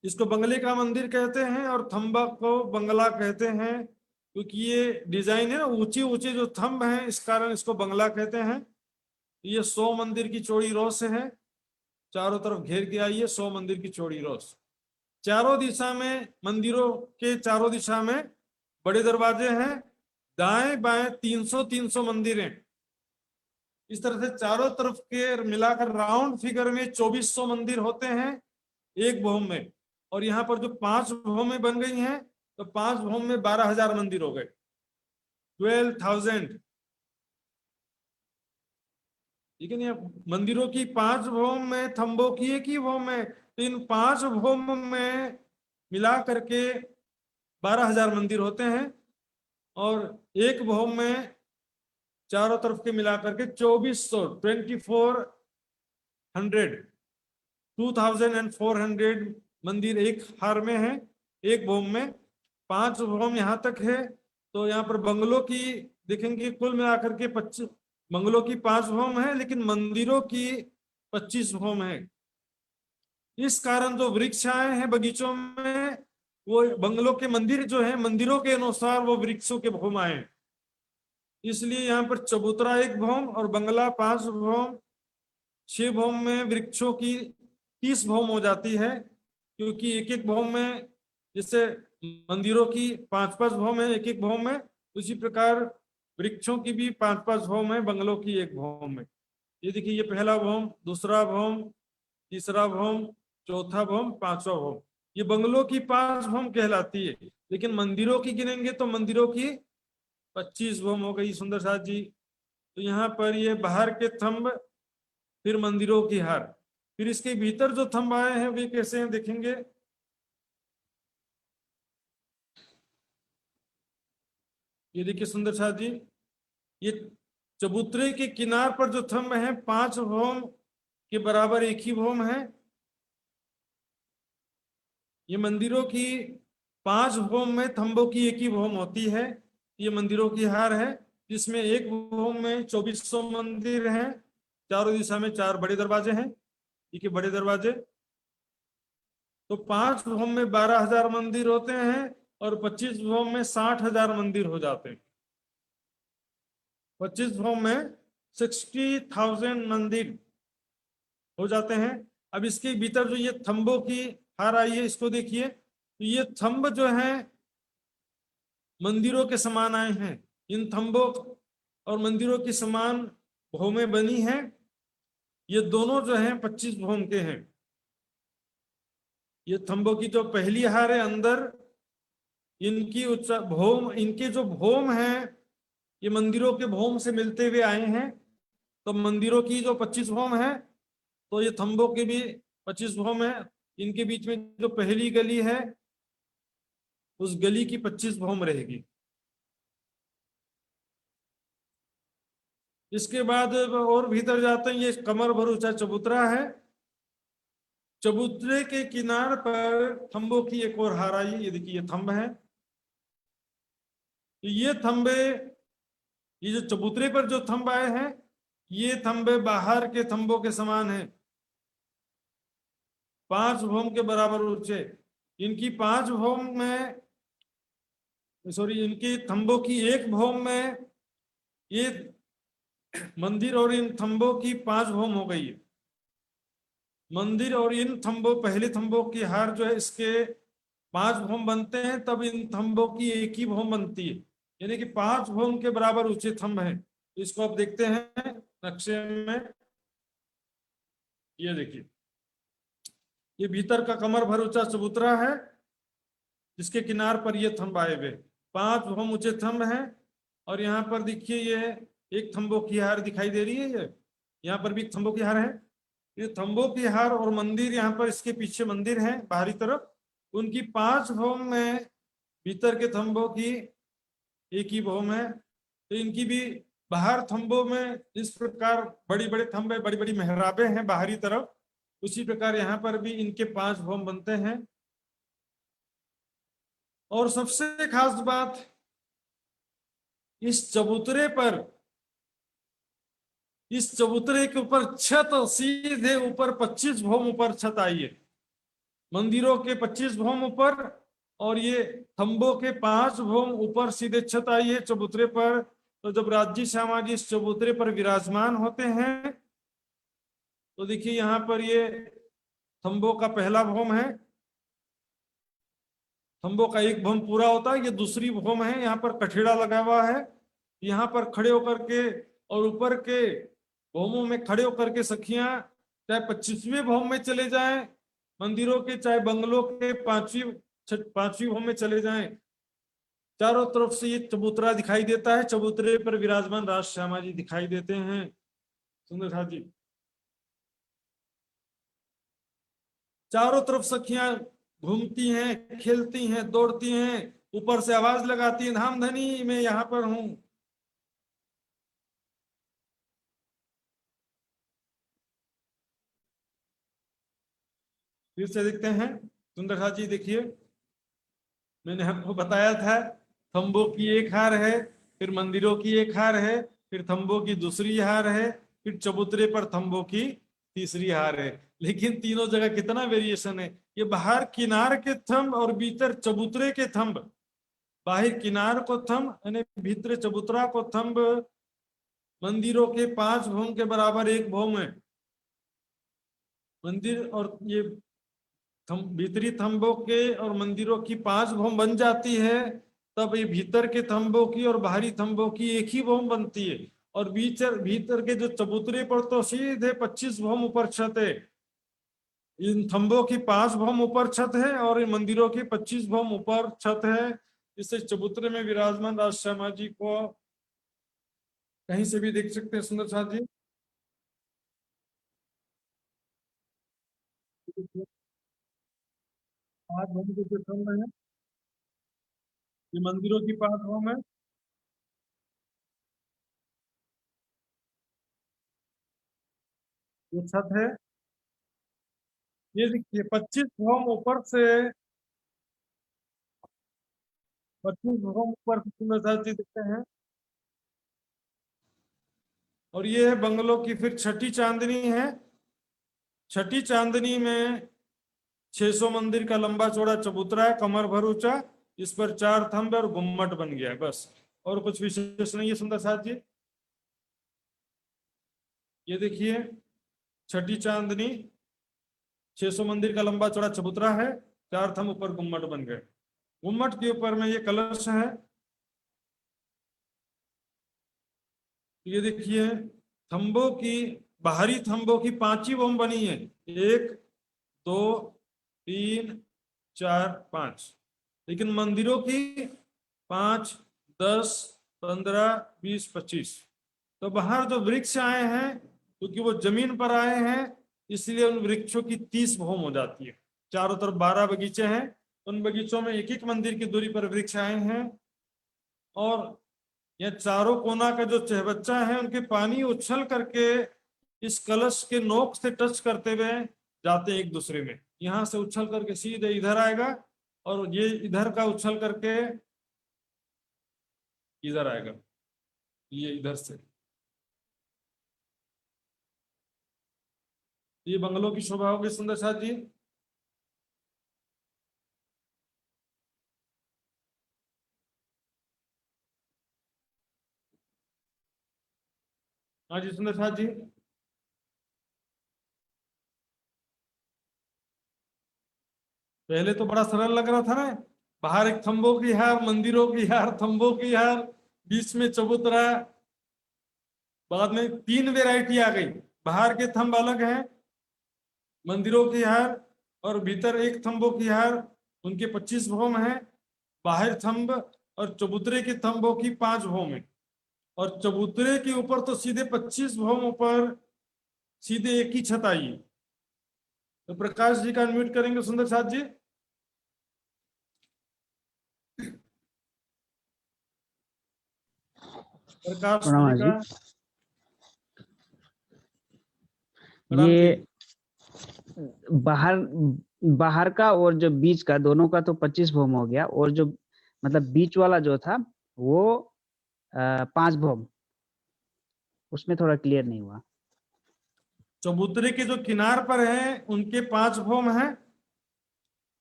इसको बंगले का मंदिर कहते हैं और थंबा को बंगला कहते हैं, क्योंकि ये डिजाइन है ना, ऊंचे ऊंचे जो थंब हैं, इस कारण इसको बंगला कहते हैं। ये 100 मंदिर की चौड़ी रोस है, चारों तरफ घेर के आई है 100 मंदिर की चौड़ी रोस। चारों दिशा में, मंदिरों के चारों दिशा में बड़े दरवाजे हैं, दाएं बाएं 300 मंदिर हैं। इस तरह से चारों तरफ के मिलाकर राउंड फिगर में 2400 मंदिर होते हैं एक भौम में। और यहाँ पर जो 5 भौमें बन गई हैं, तो 5 भौम में 12,000 मंदिर हो गए, 12,000। ठीक है नहीं, मंदिरों की 5 भौम में, थंबों की एक ही भौम में, तो इन 5 भौम में मिला करके 12,000 मंदिर होते हैं। और एक भौम में चारों तरफ के मिलाकर के 2400 मंदिर एक हार में है, एक भौम में। 5 भौम यहाँ तक है। तो यहाँ पर बंगलों की देखेंगे कुल मिलाकर के बंगलों की 5 भौम है लेकिन मंदिरों की 25 भौम है। इस कारण जो वृक्ष आए हैं बगीचों में, वो बंगलों के मंदिर जो है, मंदिरों के अनुसार वो वृक्षों के भौम आए हैं। इसलिए यहाँ पर चबूतरा 1 भौम और बंगला 5 भौम, 6 भौम में वृक्षों की 30 भौम हो जाती है, क्योंकि एक एक भौम में, जैसे मंदिरों की 5-5 भौम है एक एक भौम में, उसी प्रकार वृक्षों की भी 5-5 भौम है बंगलों की 1 भौम में। ये देखिए, ये पहला भौम, दूसरा भौम, तीसरा भौम, चौथा भौम, 5वां भौम। ये बंगलों की 5 भौम कहलाती है, लेकिन मंदिरों की गिनेंगे तो मंदिरों की 25 भौम हो गई सुंदर साथ जी। तो यहाँ पर ये बाहर के थंब, फिर मंदिरों की हार, फिर इसके भीतर जो थंब आए हैं वे कैसे हैं देखेंगे। ये देखिए सुंदर साथ जी, ये चबूतरे के किनार पर जो थंब है 5 भौम के बराबर एक ही भौम है। ये मंदिरों की 5 भौम में थंबों की एक ही भौम होती है। ये मंदिरों की हार है, जिसमें एक भौम में 2400 मंदिर हैं, चारों दिशा में 4 बड़े दरवाजे हैं, ठीक है, बड़े दरवाजे। तो 5 भौम में 12,000 मंदिर होते हैं और 25 भौम में 60,000 मंदिर हो जाते हैं। 25 भौम में 60,000 मंदिर हो जाते हैं। अब इसके भीतर जो ये थंबों की हार आई है, इसको देखिए, तो ये थंब जो है मंदिरों के समान आए हैं। इन थंबों और मंदिरों की समान भौमें बनी हैं। ये दोनों जो हैं 25 भौम के हैं। ये थंबों की जो पहली हार है अंदर, इनकी भौम, इनके जो भौम हैं ये मंदिरों के भौम से मिलते हुए आए हैं। तो मंदिरों की जो 25 भौम है, तो ये थंबों के भी 25 भौम है। इनके बीच में जो पहली गली है, उस गली की 25 भौम रहेगी। इसके बाद और भीतर जाते हैं, ये कमर भर ऊंचा चबूतरा है। चबूतरे के किनार पर थंबों की एक और हार आई है। ये देखिए, ये थंब है। ये थंबे, ये जो चबूतरे पर जो थंब आए हैं, ये थंबे बाहर के थंबों के समान है, 5 भौम के बराबर ऊंचे। इनकी 5 भौम में, सॉरी, इनकी थंबों की 1 भौम में ये मंदिर और इन थंबों की 5 भौम हो गई है। मंदिर और इन थंबों, पहले थंबों की हार जो है, इसके 5 भौम बनते हैं, तब इन थंबों की 1 ही भौम बनती है, यानी कि 5 भौम के बराबर ऊंचे थंब हैं। तो इसको आप देखते हैं नक्शे में, ये देखिए, ये भीतर का कमर भर ऊंचा चबूतरा है, जिसके किनार पर ये थंब आए हुए 5 भौम ऊंचे थंब हैं। और यहाँ पर देखिए, ये एक थंबों की हार दिखाई दे रही है, ये यहाँ पर भी एक थंबों की हार है। ये थंबों की हार और मंदिर, यहाँ पर इसके पीछे मंदिर है बाहरी तरफ, उनकी 5 भौम में भीतर के थंबों की 1 ही भौम है। तो इनकी भी बाहर थंबों में इस प्रकार बड़ी बड़े थंबे, बड़ी बड़ी मेहराबें हैं बाहरी तरफ, उसी प्रकार यहाँ पर भी इनके 5 भौम बनते हैं। और सबसे खास बात, इस चबूतरे पर, इस चबूतरे के ऊपर छत, सीधे ऊपर 25 भौम ऊपर छत आई है। मंदिरों के 25 भौम ऊपर और ये थंबों के 5 भौम ऊपर सीधे छत आई है चबूतरे पर। तो जब राज्य श्यामा जी इस चबूतरे पर विराजमान होते हैं, तो देखिए यहाँ पर ये थंबों का पहला भौम है, थंबों का 1 भौम पूरा होता है, ये दूसरी भौम है, यहाँ पर कठेड़ा लगा हुआ है। यहाँ पर खड़े होकर के और ऊपर के भौमों में खड़े होकर के सखियां, चाहे 25वें भौम में चले जाएं मंदिरों के, चाहे बंगलों के 5वीं भौम में चले जाएं, चारों तरफ से ये चबूतरा दिखाई देता है। चबूतरे पर विराजमान राज श्यामा जी दिखाई देते हैं सुंदर साथ जी। चारों तरफ सखियां घूमती हैं, खेलती हैं, दौड़ती हैं, ऊपर से आवाज लगाती हैं, धाम धनी मैं यहाँ पर हूं। फिर से देखते हैं सुंदर साथ जी, देखिए, मैंने आपको बताया था थंबों की 1 हार है, फिर मंदिरों की 1 हार है, फिर थंबों की दूसरी हार है, फिर चबूतरे पर थंबों की तीसरी हार है। लेकिन तीनों जगह कितना वेरिएशन है। ये बाहर किनार के थंब और भीतर चबूतरे के थंब, बाहर किनार को थंब यानी भीतर चबूतरा को थंब मंदिरों के 5 भौम के बराबर 1 भौम है। मंदिर और ये भीतरी थंबों के और मंदिरों की 5 भौम बन जाती है, तब ये भीतर के थंबों की और बाहरी थंबों की एक ही भौम बनती है। और भीतर के जो चबूतरे पर तो सीधे 25 भौम ऊपर छत है। इन थंबों की 5 भौम ऊपर छत है और इन मंदिरों की 25 भौम ऊपर छत है। इससे चबूतरे में विराजमान राज शर्मा जी को कहीं से भी देख सकते हैं सुंदर साथ जी। 5 भौम के जो थंब है, ये मंदिरों की 5 भौम है। ये छत है। ये देखिए 25 भौम ऊपर से, 25 भौम ऊपर से सुंदर साथ जी दिखते हैं। और ये है बंगलों की फिर छठी चांदनी है। छठी चांदनी में 600 मंदिर का लंबा चौड़ा चबूतरा है, कमर भर ऊंचा। इस पर 4 थंब और गुम्मट बन गया है, बस और कुछ विशेष नहीं है सुंदर साथ जी। ये देखिए छठी चांदनी, 600 मंदिर का लंबा चौड़ा चबूतरा है, 4 थंब ऊपर गुम्मट बन गए। गुम्मट के ऊपर में ये कलश है। ये देखिए थंबों की, बाहरी थंबों की 5 ही भौम बनी है, 1 2 3 4 5। लेकिन मंदिरों की 5 10 15 20 25। तो बाहर जो वृक्ष आए हैं, क्योंकि वो जमीन पर आए हैं, इसलिए उन वृक्षों की 30 भौम हो जाती है। चारों तरफ 12 बगीचे हैं, उन बगीचों में एक एक मंदिर की दूरी पर वृक्ष आए हैं। और यह चारों कोना का जो चहबच्चा है, उनके पानी उछल करके इस कलश के नोक से टच करते हुए जाते हैं एक दूसरे में। यहां से उछल करके सीधे इधर आएगा और ये इधर का उछल करके इधर आएगा, ये इधर से। ये बंगलों की शोभा होगी सुंदर साथ जी। हाँ जी सुंदर साथ जी। पहले तो बड़ा सरल लग रहा था ना, बाहर एक थंबों की हार, मंदिरों की हार, थंबों की हार, बीच में चबूतरा। बाद में 3 वेराइटी आ गई। बाहर के थंब अलग हैं, मंदिरों की हार, और भीतर एक थंबों की हार, उनके 25 भौम है। बाहर थंब और चबूतरे के थंबों की 5 भौम है। और चबूतरे के ऊपर तो सीधे 25 भौम ऊपर सीधे एक ही छत आई है। तो प्रकाश जी का अनम्यूट करेंगे सुंदर साथ जी। प्रकाश प्रणाम जी जी। का। प्रणाम जी। ये बाहर बाहर का और जो बीच का, दोनों का तो 25 भौम हो गया, और जो मतलब बीच वाला जो था वो 5 भौम, उसमें थोड़ा क्लियर नहीं हुआ। चबूतरे के जो किनार पर हैं उनके 5 भौम हैं।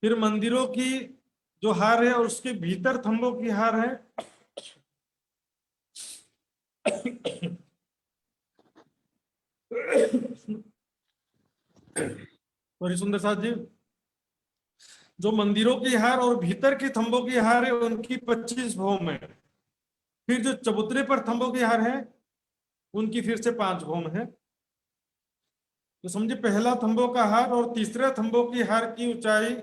फिर मंदिरों की जो हार है और उसके भीतर थंबों की हार है। सॉरी सुंदर साथ जी। जो मंदिरों की हार और भीतर के थंबों की हार है उनकी 25 भौम है। फिर जो चबूतरे पर थंबों की हार है उनकी फिर से 5 भौम है। तो समझे पहला थंबों का हार और तीसरे थंबों की हार की ऊंचाई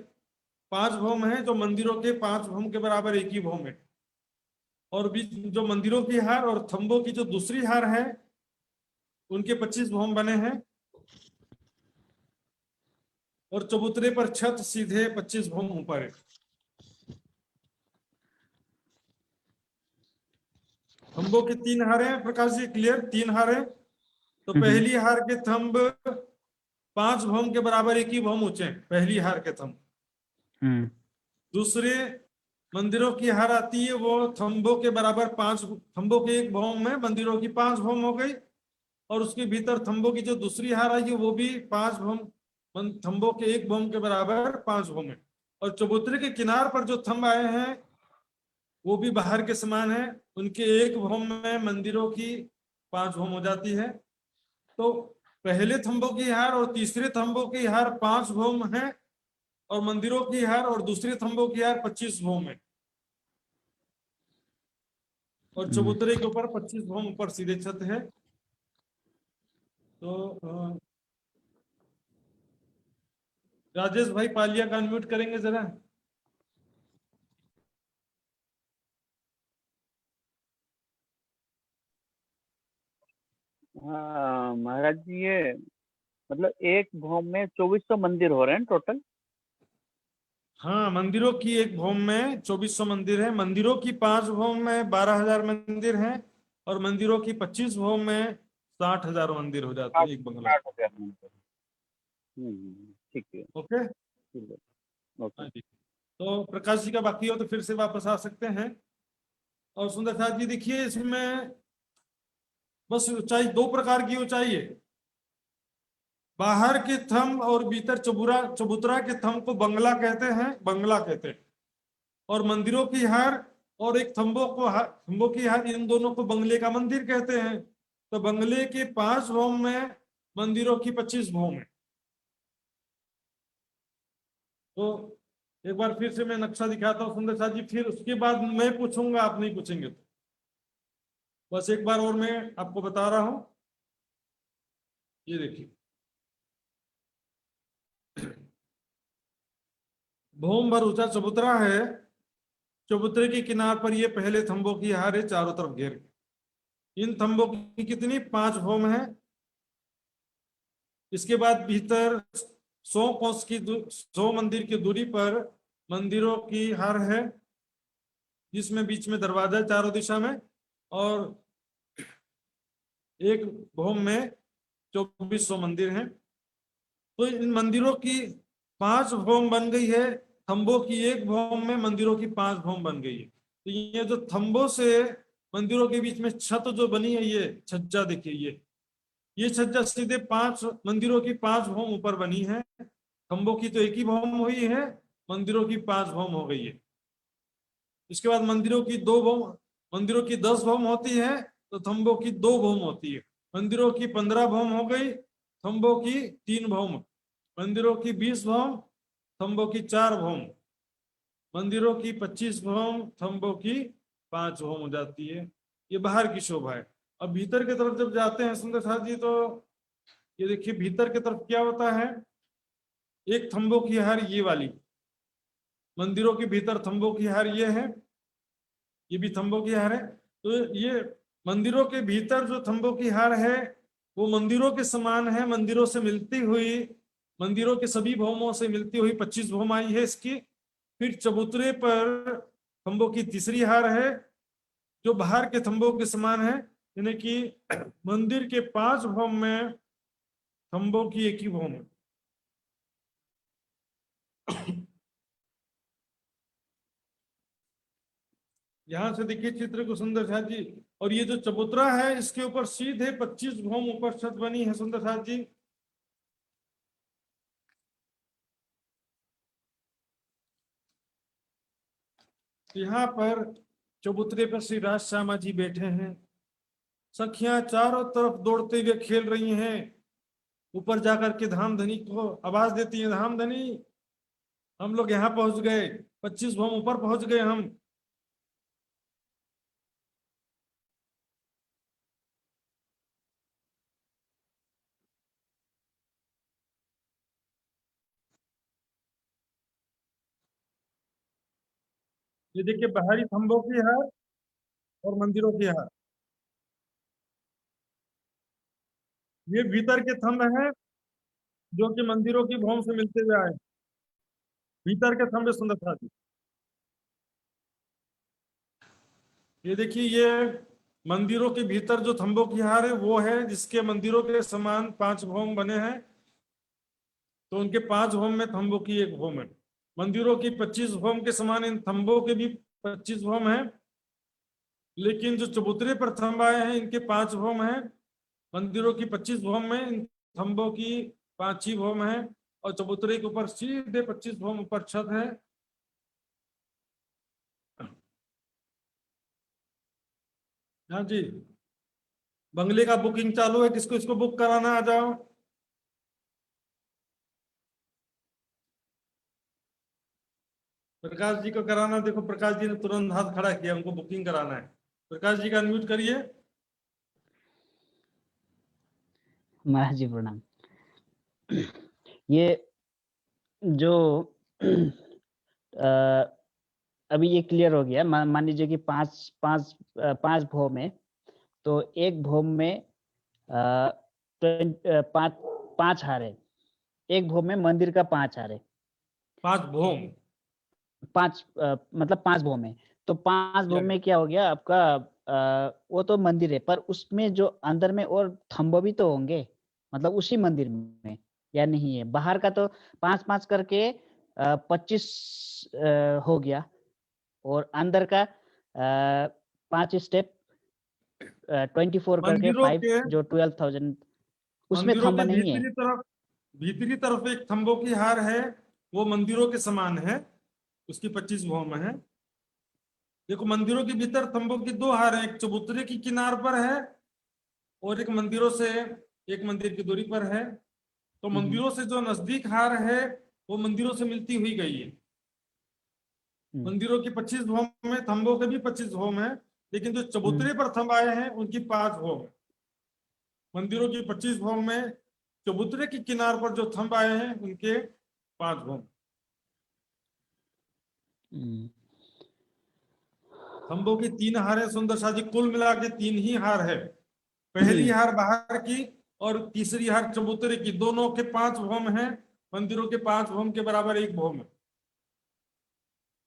5 भौम है, जो मंदिरों के 5 भौम के बराबर एक ही भौम है। और बीच जो मंदिरों की हार और थंबों की जो दूसरी हार है उनके 25 भौम बने हैं। और चबूतरे पर छत सीधे 25 भौम ऊपर है। थंबों की 3 हारें हैं प्रकाश जी, क्लियर? 3 हारें। तो पहली हार के थंब 5 भौम के बराबर एक ही भौम ऊंचे हैं, पहली हार के थंब। हम्म। दूसरे मंदिरों की हार आती है वो थंबों के बराबर 5 थंबों के एक भौम में मंदिरों की 5 भौम हो गई, और उसके भीतर थंबों की जो दूसरी हार आई है वो भी 5 भौम, थंबों के एक भौम के बराबर 5 भौम है। और चबूतरे के किनार पर जो थंब आए हैं वो भी बाहर के समान है, उनके एक भौम में मंदिरों की 5 भौम हो जाती है। तो पहले थंबों की हार और तीसरे थंबों की हार 5 भौम है, और मंदिरों की हार और दूसरे थंबों की हार 25 भौम है, और चबूतरे के ऊपर 25 भौम ऊपर सीधे छत है। तो राजेश भाई पालिया का अनम्यूट करेंगे जरा। हाँ महाराज जी, ये मतलब एक भौम में 2400 मंदिर हो रहे हैं टोटल। हाँ, मंदिरों की एक भौम में 2400 मंदिर है, मंदिरों की 5 भौम में 12,000 मंदिर हैं, और मंदिरों की 25 भौम में 60,000 मंदिर हो जाते हैं एक बंगला। 60,000 मंदिर। ठीक है, ओके, ठीक है, ओके। हाँ जी। तो प्रकाश जी का बाकी हो तो फिर से वापस आ सकते हैं। और सुंदर साथ जी देखिए, इसमें बस ऊंचाई 2 प्रकार की ऊंचाई है, बाहर के थंब और भीतर चबूतरा के थंब को बंगला कहते हैं, बंगला कहते हैं, और मंदिरों की हार और एक थंबों की हार, इन दोनों को बंगले का मंदिर कहते हैं। तो बंगले के 5 भौम में मंदिरों की 25 भौम है। तो एक बार फिर से मैं नक्शा दिखाता हूँ सुंदर साथ जी, फिर उसके बाद मैं पूछूंगा, आप नहीं पूछेंगे तो बस एक बार और मैं आपको बता रहा हूं। ये देखिए, भौम भर ऊंचा चबूतरा है, चबूतरे के किनार पर ये पहले थंबों की हार है चारों तरफ घेर के। इन थंबों की कितनी 5 भौम है। इसके बाद भीतर 100 मंदिर की दूरी पर मंदिरों की हार है, जिसमें बीच में दरवाजा है चारों दिशा में, और एक भौम में 2400 मंदिर हैं। तो इन मंदिरों की 5 भौम बन गई है, थंबों की एक भौम में मंदिरों की 5 भौम बन गई है। तो ये जो थंबों से मंदिरों के बीच में छत जो बनी है, ये छज्जा देखिए, ये छज्जा सीधे 5 मंदिरों की 5 भौम ऊपर बनी है। थंबों की तो एक ही भौम हुई है, मंदिरों की 5 भौम हो गई है। इसके बाद मंदिरों की 2 भौम, मंदिरों की 10 भौम होती है, तो थंबों की 2 भौम होती है। मंदिरों की 15 भौम हो गई, थंबों की 3 भौम। मंदिरों की 20 भौम, थंबों की 4 भौम। मंदिरों की 25 भौम, थंबों की 5 भौम हो जाती है। ये बाहर की शोभा है। अब भीतर की तरफ जब जाते हैं सुंदर साथ जी, तो ये देखिए भीतर की तरफ क्या होता है। एक थंबों की हार ये वाली, मंदिरों के भीतर थंबों की हार ये है, ये भी थंबों की हार है। तो ये मंदिरों के भीतर जो थंबों की हार है वो मंदिरों के समान है, मंदिरों से मिलती हुई, मंदिरों के सभी भौमों से मिलती हुई 25 भौम आई है इसकी। फिर चबूतरे पर थंबों की तीसरी हार है, जो बाहर के थंबों के समान है, यानी कि मंदिर के 5 भौम में थंबों की एक ही भौम है। यहां से देखिए चित्र को सुंदर साथ जी, और ये जो चबूतरा है इसके ऊपर सीधे 25 भौम ऊपर छत बनी है सुंदर साथ जी। यहाँ पर चबूतरे पर श्री राज श्यामा जी बैठे हैं, सखियां चारों तरफ दौड़ते हुए खेल रही हैं, ऊपर जाकर के धामधनी को आवाज देती है, धामधनी हम लोग यहाँ पहुंच गए, 25 भौम ऊपर पहुंच गए हम। ये देखिए बाहरी खंभों की हार और मंदिरों की हार, ये भीतर के थंब हैं जो कि मंदिरों की भौम से मिलते हुए आए, भीतर के थंब सुंदर था जी। ये देखिए, ये मंदिरों के भीतर जो थंबों की हार है वो है जिसके मंदिरों के समान 5 भौम बने हैं। तो उनके 5 भौम में थंबों की एक भौम है। मंदिरों की 25 भौम के समान इन थंबों के भी 25 भौम है, लेकिन जो चबूतरे पर थंब आए हैं इनके 5 भौम है। मंदिरों की 25 भौम में इन थंबों की 5 ही भौम है, और चबूतरे के ऊपर सीधे 25 भौम ऊपर छत है। हाँ जी, बंगले का बुकिंग चालू है, किसको इसको बुक कराना, आ जाओ। प्रकाश जी को कराना, देखो प्रकाश जी ने तुरंत हाथ खड़ा किया, उनको बुकिंग कराना है। प्रकाश जी का अनम्यूट करिए। महाराज जी प्रणाम। ये जो अभी ये क्लियर हो गया। मान लीजिए कि पांच भौम है, तो एक भौम में पांच पांच हार है। एक भौम में मंदिर का 5 हार है। 5 भौम, मतलब 5 भौम है, तो 5 भौम में क्या हो गया आपका? वो तो मंदिर है, पर उसमें जो अंदर में और थंब भी तो होंगे, मतलब उसी मंदिर में, या नहीं है? बाहर का तो 5-5 करके 25 हो गया, और अंदर का 5 स्टेप 24 करके मंदिरों 5 के जो 12,000, उसमें मंदिरों थंबा के नहीं है। भीतरी तरफ एक थंबों की हार है, वो मंदिरों के समान है, उसकी 25 भौम है। देखो मंदिरों के भीतर थंबों की 2 हार है, एक चबूतरे की किनार पर है और एक मंदिरों से 1 मंदिर की दूरी पर है। तो मंदिरों से जो नजदीक हार है वो मंदिरों से मिलती हुई गई है। मंदिरों की 25 भौम में थंबों के भी 25 भौम है, लेकिन जो चबूतरे पर थंब आए हैं उनकी 5 भौम है। मंदिरों की 25 भौम में चबूतरे की किनार पर जो थंब आए हैं उनके 5 भौम। थंबों की 3 हार है सुंदर शाह जी, कुल मिला के 3 ही हार है। पहली हार बाहर की और तीसरी हार चबूतरे की, दोनों के 5 भौम है। मंदिरों के 5 भौम के बराबर 1 भौम है।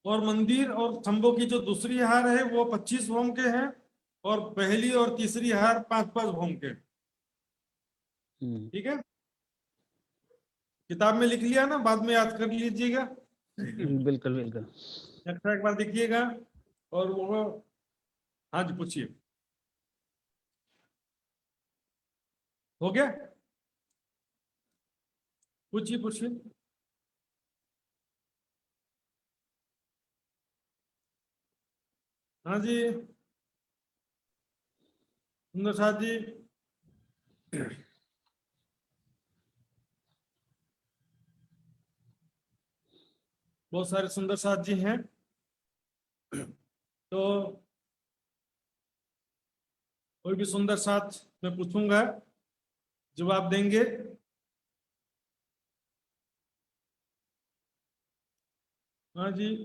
और मंदिर और थंबों की जो दूसरी हार है वो 25 भौम के हैं, और पहली और तीसरी हार 5-5 भौम के। ठीक है, किताब में लिख लिया ना, बाद में याद कर लीजिएगा। बिल्कुल बिल्कुल। नक्शा एक बार देखिएगा। और वो, हाँ जी पूछिए, हो गया? पूछिए पूछिए। हाँ जी सुंदर शाह जी, बहुत सारे सुंदर साथ जी हैं, तो कोई भी सुंदर साथ मैं पूछूंगा, जवाब देंगे। हाँ जी,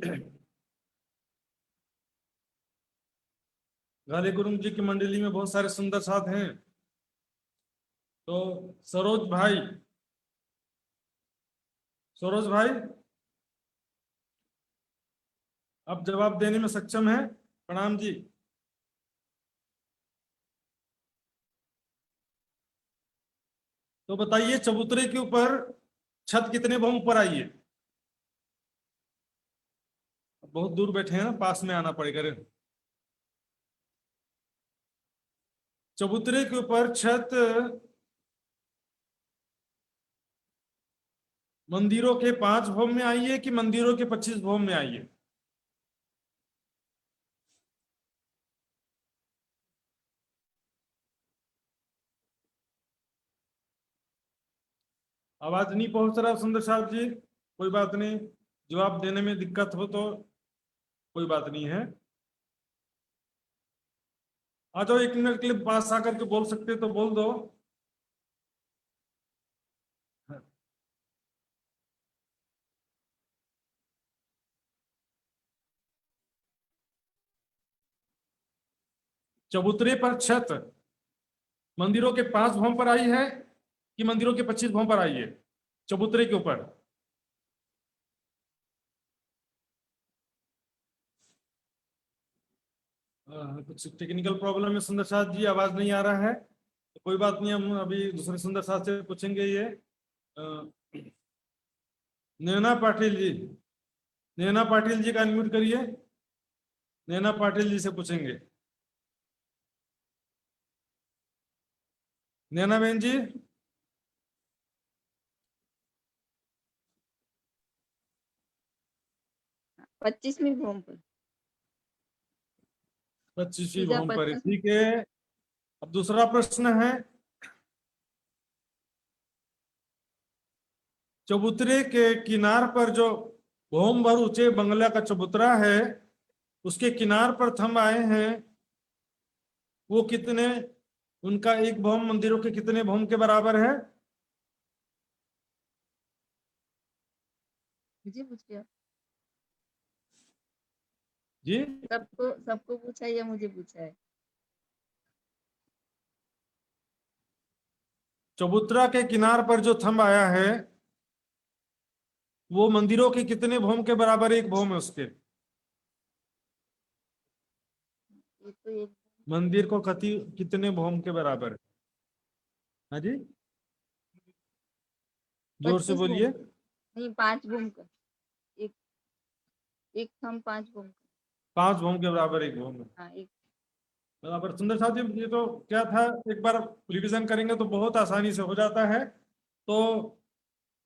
गाले गुरुंग जी की मंडली में बहुत सारे सुंदर साथ हैं। तो सरोज भाई, सरोज भाई आप जवाब देने में सक्षम हैं? प्रणाम जी। तो बताइए चबूतरे के ऊपर छत कितने भौम ऊपर आई है? बहुत दूर बैठे हैं ना, पास में आना पड़ेगा रे। चबूतरे के ऊपर छत मंदिरों के 5 भौम में आई है कि मंदिरों के 25 भौम में आई है? आवाज नहीं पहुंच रहा सुंदर साहब जी, कोई बात नहीं, जवाब देने में दिक्कत हो तो कोई बात नहीं है। आ जाओ, 1 मिनट के लिए पास आकर के बोल सकते तो बोल दो। चबूतरे पर छत मंदिरों के 5 भौम पर आई है कि मंदिरों के 25 भौम पर आई है? चबूतरे के ऊपर कुछ टेक्निकल प्रॉब्लम है सुंदर साथ जी, आवाज नहीं आ रहा है, तो कोई बात नहीं, हम अभी दूसरे सुंदर साथ से पूछेंगे। ये नैना पाटिल जी, नैना पाटिल जी का अनम्यूट करिए, नैना पाटिल जी से पूछेंगे। नैना बहन जी, 25वीं भूमि पर 25वीं पूजा भूमि पर, 25। ठीक है। अब दूसरा प्रश्न है, चबूतरे के किनार पर जो भौम भर ऊंचे बंगला का चबूतरा है, उसके किनार पर थंब आए हैं, वो कितने, उनका एक भौम मंदिरों के कितने भौम के बराबर है? मुझे पूछ लिया, जी, सबको सबको पूछा है या मुझे पूछा है? चबूतरा के किनार पर जो थंब आया है, वो मंदिरों के कितने भौम के बराबर एक भौम है उसके? ये तो एक, मंदिर को कितने भौम के बराबर है? हाँ जी, जोर से 25 भूमि, बोलिए। नहीं 5 भूमि का, एक एक थम 5 भूमि का। 5 भौम के बराबर एक भौम है हाँ एक, बराबर। सुंदर साहब जी, ये तो क्या था, एक बार रिवीजन करेंगे तो बहुत आसानी से हो जाता है। तो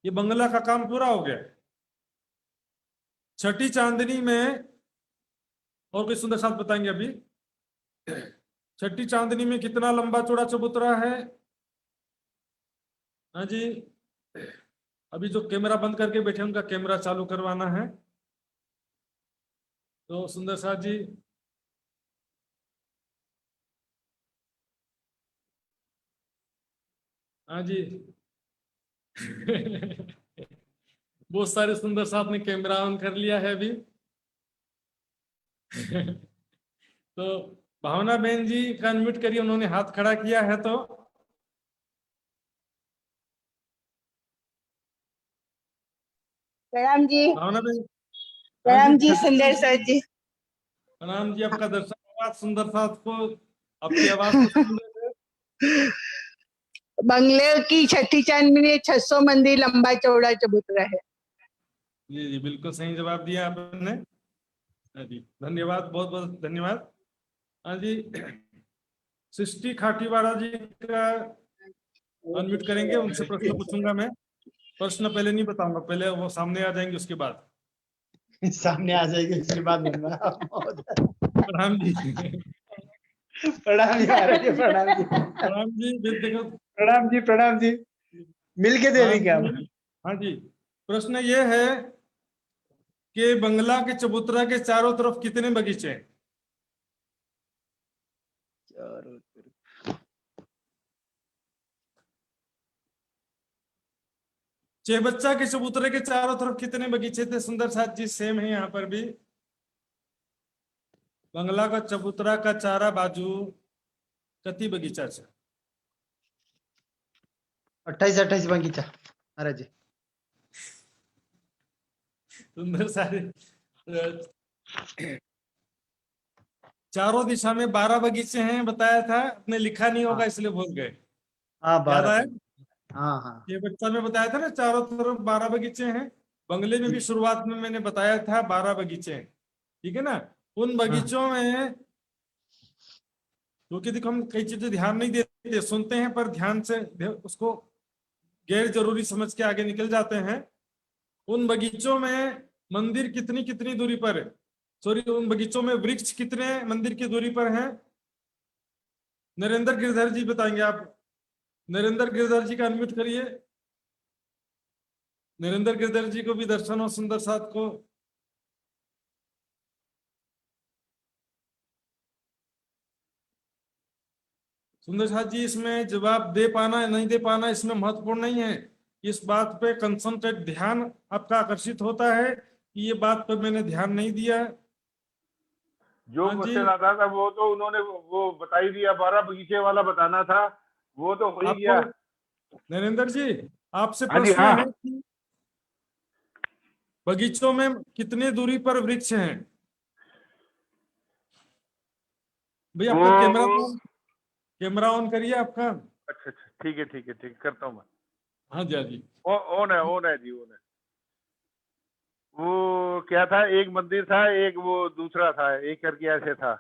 ये बंगला का काम पूरा हो गया। छठी चांदनी में और कोई सुंदर साहब बताएंगे अभी, छठी चांदनी में कितना लंबा चौड़ा चबूतरा है? हाँ जी, अभी जो कैमरा बंद करके बैठे उनका कैमरा चालू करवाना है। तो सुंदर साहब जी, हाँ जी। बहुत सारे सुंदर साहब ने कैमरा ऑन कर लिया है अभी। तो भावना बहन जी का अनम्यूट करिए, उन्होंने हाथ खड़ा किया है। तो प्रणाम जी। भावना बहन, हाँ प्रणाम जी जी, सुंदर सर जी। प्रणाम जी। आपका दर्शन हुआ सुंदर साहब को, आपकी आवाज तो सुन रहे थे। बंगले की छठी चांदनी में 600 मंदिर लंबा चौड़ा चबूतरा है। जी जी, बिल्कुल सही जवाब दिया आपने। हाँ जी, धन्यवाद, बहुत बहुत धन्यवाद। हाँ जी, सृष्टि खाटीवाड़ा जी का अनम्यूट करेंगे, उनसे प्रश्न पूछूंगा मैं। प्रश्न पहले नहीं बताऊंगा, पहले वो सामने आ जाएंगे उसके बाद। सामने आ जाएगी उसके बाद दूंगा। प्रणाम जी। प्रणाम जी महाराज जी, प्रणाम जी। प्रणाम जी, देखो। प्रणाम जी, प्रणाम जी। मिल के दे हाँ देंगे हम। जी, हाँ जी। प्रश्न ये है कि बंगला के चबूतरा के चारों तरफ कितने बगीचे हैं? चेबच्चा के चबूतरे के चारों तरफ कितने बगीचे थे? सुंदर साथ जी, सेम है यहाँ पर भी। बंगला का चबूतरा का चारा बाजू कति बगीचा छे? 28 बगीचा महाराज जी। सुंदर सारे चारों दिशा में 12 बगीचे हैं बताया था, आपने लिखा नहीं होगा हाँ। इसलिए भूल गए। हाँ याद 12। आया? हाँ हाँ ये बच्चा में बताया था ना, चारों तरफ 12 बगीचे हैं। बंगले में भी शुरुआत में मैंने बताया था 12 बगीचे हैं, ठीक है ना। उन बगीचों में, क्योंकि देखो हम कई चीजें ध्यान नहीं देते, सुनते हैं पर ध्यान से उसको गैर जरूरी समझ के आगे निकल जाते हैं। उन बगीचों में मंदिर कितनी कितनी दूरी पर है, सॉरी, उन बगीचों में वृक्ष कितने मंदिर की दूरी पर हैं? नरेंद्र गिरधर जी बताएंगे आप। नरेंद्र गिरधर जी का अनम्यूट करिए। नरेंद्र गिरधर जी को भी दर्शन हो सुंदर साथ को। सुंदर साथ जी, इसमें जवाब दे पाना या नहीं दे पाना इसमें महत्वपूर्ण नहीं है। इस बात पे कंसंट्रेट, ध्यान आपका आकर्षित होता है कि ये बात पे मैंने ध्यान नहीं दिया। जो हाँ जी, क्वेश्चन आता था वो तो उन्होंने वो बता ही दिया, 12 बगीचे वाला बताना था, वो तो हो ही आपको गया। नरेंद्र जी, आपसे हाँ जी, प्रश्न हाँ। है कि बगीचों में कितने दूरी पर वृक्ष हैं? भैया आपका वो कैमरा ऑन करिए आपका। अच्छा अच्छा, ठीक है ठीक है ठीक है, करता हूँ मैं। हाँ जी, हाँ जी। ऑन है जी, ऑन है। वो क्या था, एक मंदिर था, एक वो दूसरा था, एक करके ऐसे था,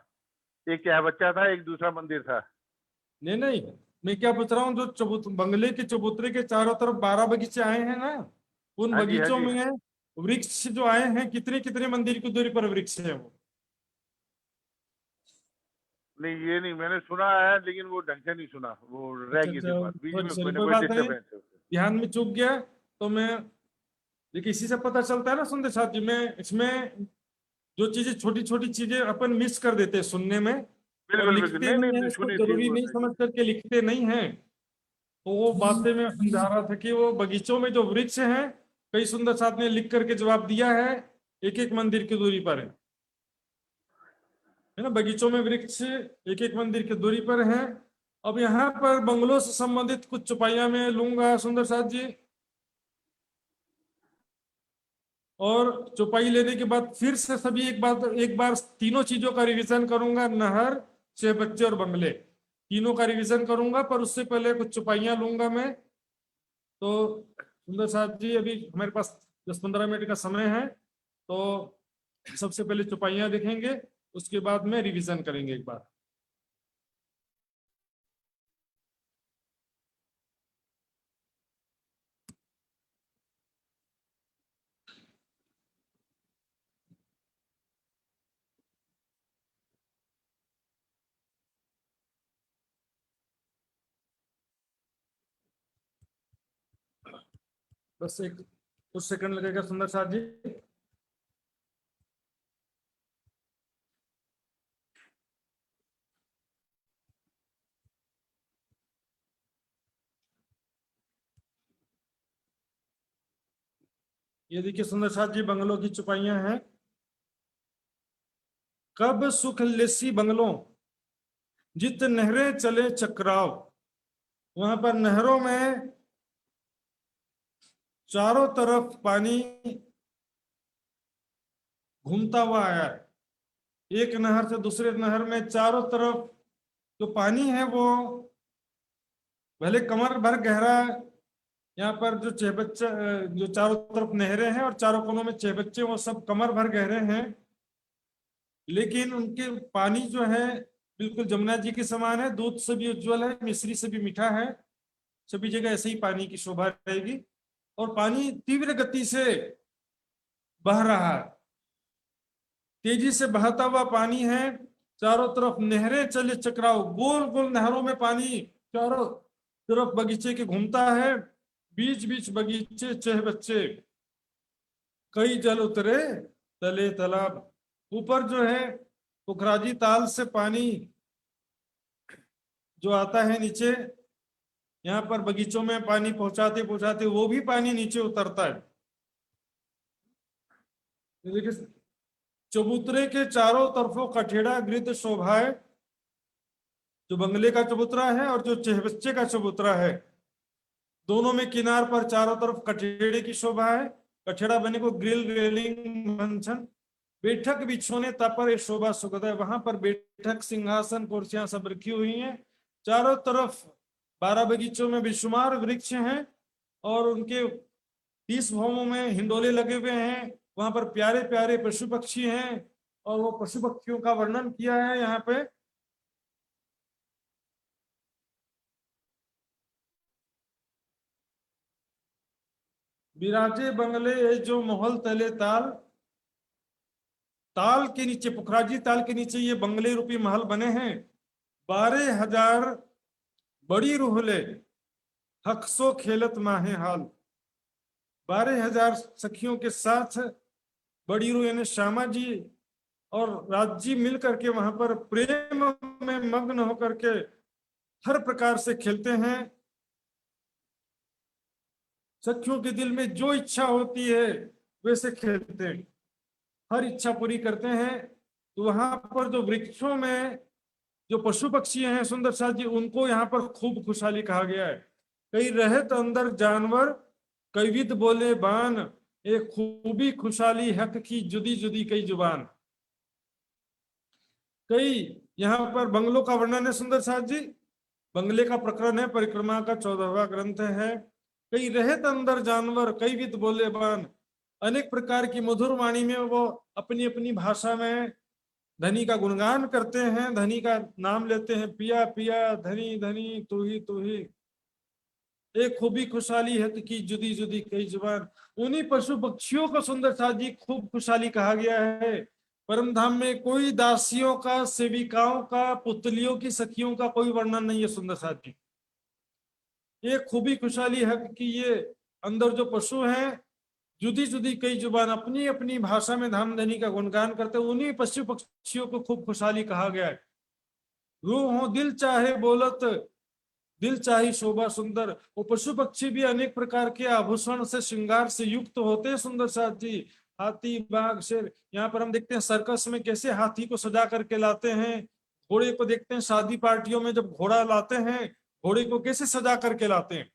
एक चाहे बच्चा था, एक दूसरा मंदिर था। नहीं नहीं, मैं क्या पूछ रहा हूँ, जो बंगले के चबूतरे के चारों तरफ 12 बगीचे आए हैं ना, उन हाँ जी, हाँ बगीचों जी। में वृक्ष जो आए हैं, कितने कितने मंदिर की दूरी पर वृक्ष है वो? नहीं, ये नहीं मैंने सुना है, लेकिन वो ढंग से नहीं सुना, वो रह अच्छा गई अच्छा, थी बात बीच में, कोई ना कोई कोई बात नहीं, डिस्टरबेंस है। ध्यान में चूक गया तो मैं, देखिए इसी से पता चलता है ना संदेश साथ जी में, इसमें जो चीजें छोटी छोटी चीजें अपन मिस कर देते हैं सुनने में और बिल्कुल बिल्कुल, लिखते नहीं नहीं है, नहीं इसको सुनी थी जरूरी वो नहीं सही। समझ करके लिखते नहीं है। तो वो बातें में समझा रहा था कि वो बगीचों में जो वृक्ष हैं, कई सुंदर साथ ने लिख करके जवाब दिया है, एक एक मंदिर की दूरी पर है ना, बगीचों में वृक्ष एक एक मंदिर की दूरी पर है। अब यहाँ पर बंगलों से संबंधित कुछ चौपाइयां मैं लूंगा सुंदर साथ जी, और चौपाई लेने के बाद फिर से सभी एक बार तीनों चीजों का रिवीजन करूंगा, नहर, छह बच्चे और बंगले, तीनों का रिवीजन करूंगा, पर उससे पहले कुछ चौपाइयां लूंगा मैं। तो सुंदर साथ जी, अभी हमारे पास 10-15 मिनट का समय है, तो सबसे पहले चौपाइयां देखेंगे, उसके बाद में रिवीजन करेंगे एक बार। बस एक कुछ सेकंड लगेगा सुंदर साथ जी। ये देखिए सुंदर साथ जी, बंगलों की चौपाइयां हैं। कब सुख लेसी बंगलों, जित नहरें चले चक्राव। वहां पर नहरों में चारों तरफ पानी घूमता हुआ आया है, एक नहर से दूसरे नहर में चारों तरफ जो पानी है वो भले कमर भर गहरा। यहाँ पर जो चहबच्चा, जो चारों तरफ नहरें हैं और चारों कोनों में चहबच्चे, वो सब कमर भर गहरे हैं, लेकिन उनके पानी जो है बिल्कुल जमुना जी के समान है, दूध से भी उज्जवल है, मिश्री से भी मीठा है। सभी जगह ऐसे ही पानी की शोभा रहेगी, और पानी तीव्र गति से बह रहा है, तेजी से बहता हुआ पानी है, चारों तरफ नहरें चले चक्राव, गोल गोल नहरों में पानी चारों तरफ बगीचे के घूमता है, बीच बीच बगीचे चह बच्चे, कई जल उतरे तले तालाब। ऊपर जो है पुखराजी ताल से पानी जो आता है नीचे, यहाँ पर बगीचों में पानी पहुंचाते पहुंचाते वो भी पानी नीचे उतरता है। देखिए चबूतरे के चारों तरफों कठेड़ा गृध शोभा है, जो बंगले का चबूतरा है और जो चहबच्चे का चबूतरा है, दोनों में किनार पर चारों तरफ कठेड़े की शोभा है। कठेड़ा बने को ग्रिल रेलिंग मंचन, बैठक बिछोने तापर ये शोभा सुखद है। वहां पर बैठक सिंहासन कुर्सियां सब रखी हुई हैं। चारों तरफ 12 बगीचों में बेशुमार वृक्ष हैं, और उनके 30 भौमों में हिंडोले लगे हुए हैं। वहां पर प्यारे प्यारे पशु पक्षी हैं, और वो पशु पक्षियों का वर्णन किया है यहाँ पे। विराजे बंगले ये जो महल तले ताल, ताल के नीचे, पुखराजी ताल के नीचे ये बंगले रूपी महल बने हैं। 12,000 बड़ी रूहले हक्सो खेलत माहे हाल। 12,000 सखियों के साथ बड़ी रूह यानी श्यामा जी और राज जी मिल करके वहां पर प्रेम में मग्न होकर के हर प्रकार से खेलते हैं। सखियों के दिल में जो इच्छा होती है वैसे खेलते हैं, हर इच्छा पूरी करते हैं। तो वहां पर जो वृक्षों में जो पशु पक्षी हैं सुंदर साथ जी, उनको यहाँ पर खूब खुशहाली कहा गया है। कई रहत अंदर जानवर, कई विद बोले बान, एक खूबी खुशहाली हक की जुदी जुदी कई जुबान। कई यहाँ पर बंगलों का वर्णन है सुंदर साथ जी, बंगले का प्रकरण है, परिक्रमा का 14वां ग्रंथ है। कई रहत अंदर जानवर, कई विद बोले बान, अनेक प्रकार की मधुर वाणी में वो अपनी अपनी भाषा में धनी का गुणगान करते हैं, धनी का नाम लेते हैं, पिया पिया धनी धनी तू ही तू ही। एक खूबी खुशहाली है कि जुदी जुदी कई जुबान। उन्हीं पशु पक्षियों को सुंदर साथ जी खूब खुशहाली कहा गया है। परम धाम में कोई दासियों का, सेविकाओं का, पुतलियों की, सखियों का कोई वर्णन नहीं है सुंदर साथ जी। ये खूबी खुशहाली है कि ये अंदर जो पशु हैं जुदी जुदी कई जुबान अपनी अपनी भाषा में धामधनी का गुणगान करते, उन्हीं पशु पक्षियों को खूब खुशहाली कहा गया है। रूह हो दिल चाहे बोलत, दिल चाहे शोभा सुंदर। वो पशु पक्षी भी अनेक प्रकार के आभूषण से, श्रृंगार से युक्त होते हैं सुंदर साथ जी। हाथी, बाघ, शेर। यहाँ पर हम देखते हैं सर्कस में कैसे हाथी को सजा करके लाते हैं। घोड़े को देखते हैं शादी पार्टियों में जब घोड़ा लाते हैं, घोड़े को कैसे सजा करके लाते हैं।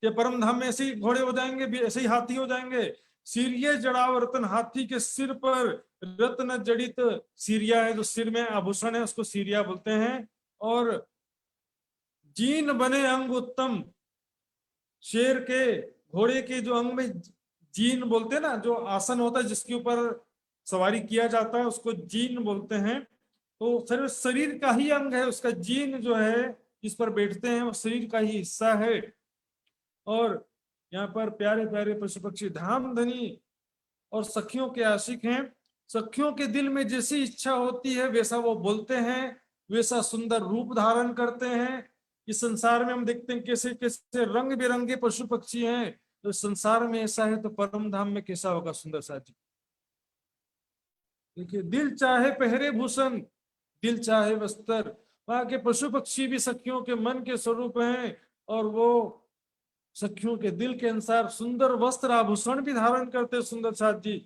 ये परम धाम में ऐसे ही घोड़े हो जाएंगे, भी ऐसे ही हाथी हो जाएंगे। सीरिये जड़ाव रतन, हाथी के सिर पर रत्न जड़ित सीरिया है, जो सिर में आभूषण है उसको सीरिया बोलते हैं। और जीन बने अंग उत्तम, शेर के, घोड़े के जो अंग में जीन बोलते हैं ना, जो आसन होता है जिसके ऊपर सवारी किया जाता है उसको जीन बोलते हैं। तो शरीर का ही अंग है, उसका जीन जो है जिस पर बैठते हैं वो शरीर का ही हिस्सा है। और यहाँ पर प्यारे प्यारे पशु पक्षी धामधनी और सखियों के आशिक हैं। सखियों के दिल में जैसी इच्छा होती है वैसा वो बोलते हैं, वैसा सुंदर रूप धारण करते हैं। इस संसार में हम देखते हैं कैसे कैसे रंग बिरंगे पशु पक्षी हैं। तो संसार में ऐसा है तो परम धाम में कैसा होगा सुंदर साथी। देखिए, दिल चाहे पहरे भूषण, दिल चाहे वस्त्र। वहां के पशु पक्षी भी सखियों के मन के स्वरूप हैं और वो सखियों के दिल के अनुसार सुंदर वस्त्र आभूषण भी धारण करते सुंदर साथ जी।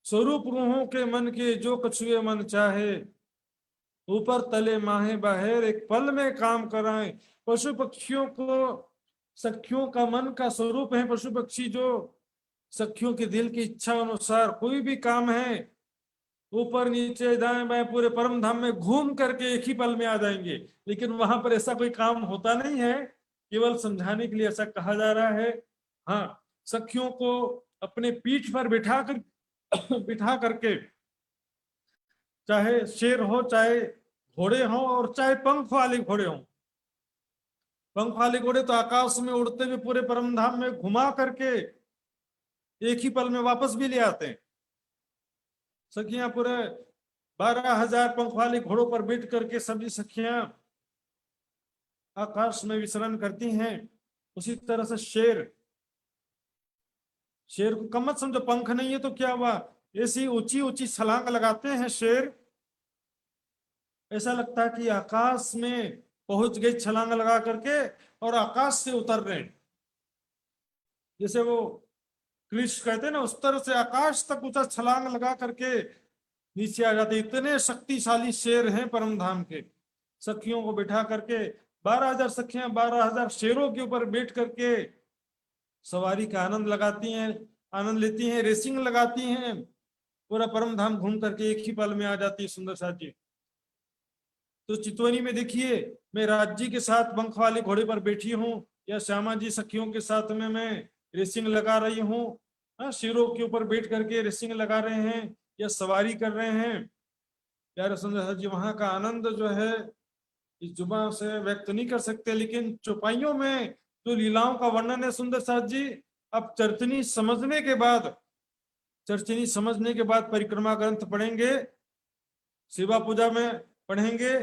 स्वरूप रूहों के मन के जो कछुए मन चाहे, ऊपर तले माहे बाहर एक पल में काम कराएं। पशु पक्षियों को सखियों का मन का स्वरूप है पशु पक्षी, जो सखियों के दिल की इच्छा अनुसार कोई भी काम है ऊपर नीचे दाएं बाएं पूरे परम धाम में घूम करके एक ही पल में आ जाएंगे। लेकिन वहां पर ऐसा कोई काम होता नहीं है, केवल समझाने के लिए ऐसा कहा जा रहा है। हाँ, सखियों को अपने पीठ पर बिठा करके, चाहे शेर हो, चाहे घोड़े हो और चाहे पंख वाले घोड़े हो। पंख वाले घोड़े तो आकाश में उड़ते हुए पूरे परम धाम में घुमा करके एक ही पल में वापस भी ले आते हैं। सखियां पूरे 12,000 पंख वाले घोड़ों पर बैठ करके सभी सखियां आकाश में विचरण करती हैं। उसी तरह से शेर को कम मत समझो, पंख नहीं है तो क्या हुआ, ऐसी ऊंची ऊंची छलांग लगाते हैं शेर, ऐसा लगता है कि आकाश में पहुंच गई छलांग लगा करके और आकाश से उतर रहे हैं। जैसे वो कृष्ण कहते हैं ना, उस तरह से आकाश तक ऊंचा छलांग लगा करके नीचे आ जाते। इतने शक्तिशाली शेर हैं परम धाम के। सखियों को बिठा करके 12,000 सखियां 12,000 शेरों के ऊपर बैठ करके सवारी का आनंद लगाती हैं, आनंद लेती हैं, रेसिंग लगाती हैं। पूरा परम धाम घूम करके एक ही पल में आ जाती है सुंदर साथ जी। तो चितवनी में देखिए, मैं राज जी के साथ पंख वाले घोड़े पर बैठी हूँ, या श्यामा जी सखियों के साथ में मैं रेसिंग लगा रही हूँ। शेरों के ऊपर बैठ करके रेसिंग लगा रहे हैं या सवारी कर रहे हैं। प्यारे सुंदर जी, वहां का आनंद जो है इस जुबान से व्यक्त नहीं कर सकते। लेकिन चौपाइयों में जो लीलाओं का वर्णन है सुंदर साथ जी, अब चर्चनी समझने के बाद परिक्रमा ग्रंथ पढ़ेंगे, शिवा पूजा में पढ़ेंगे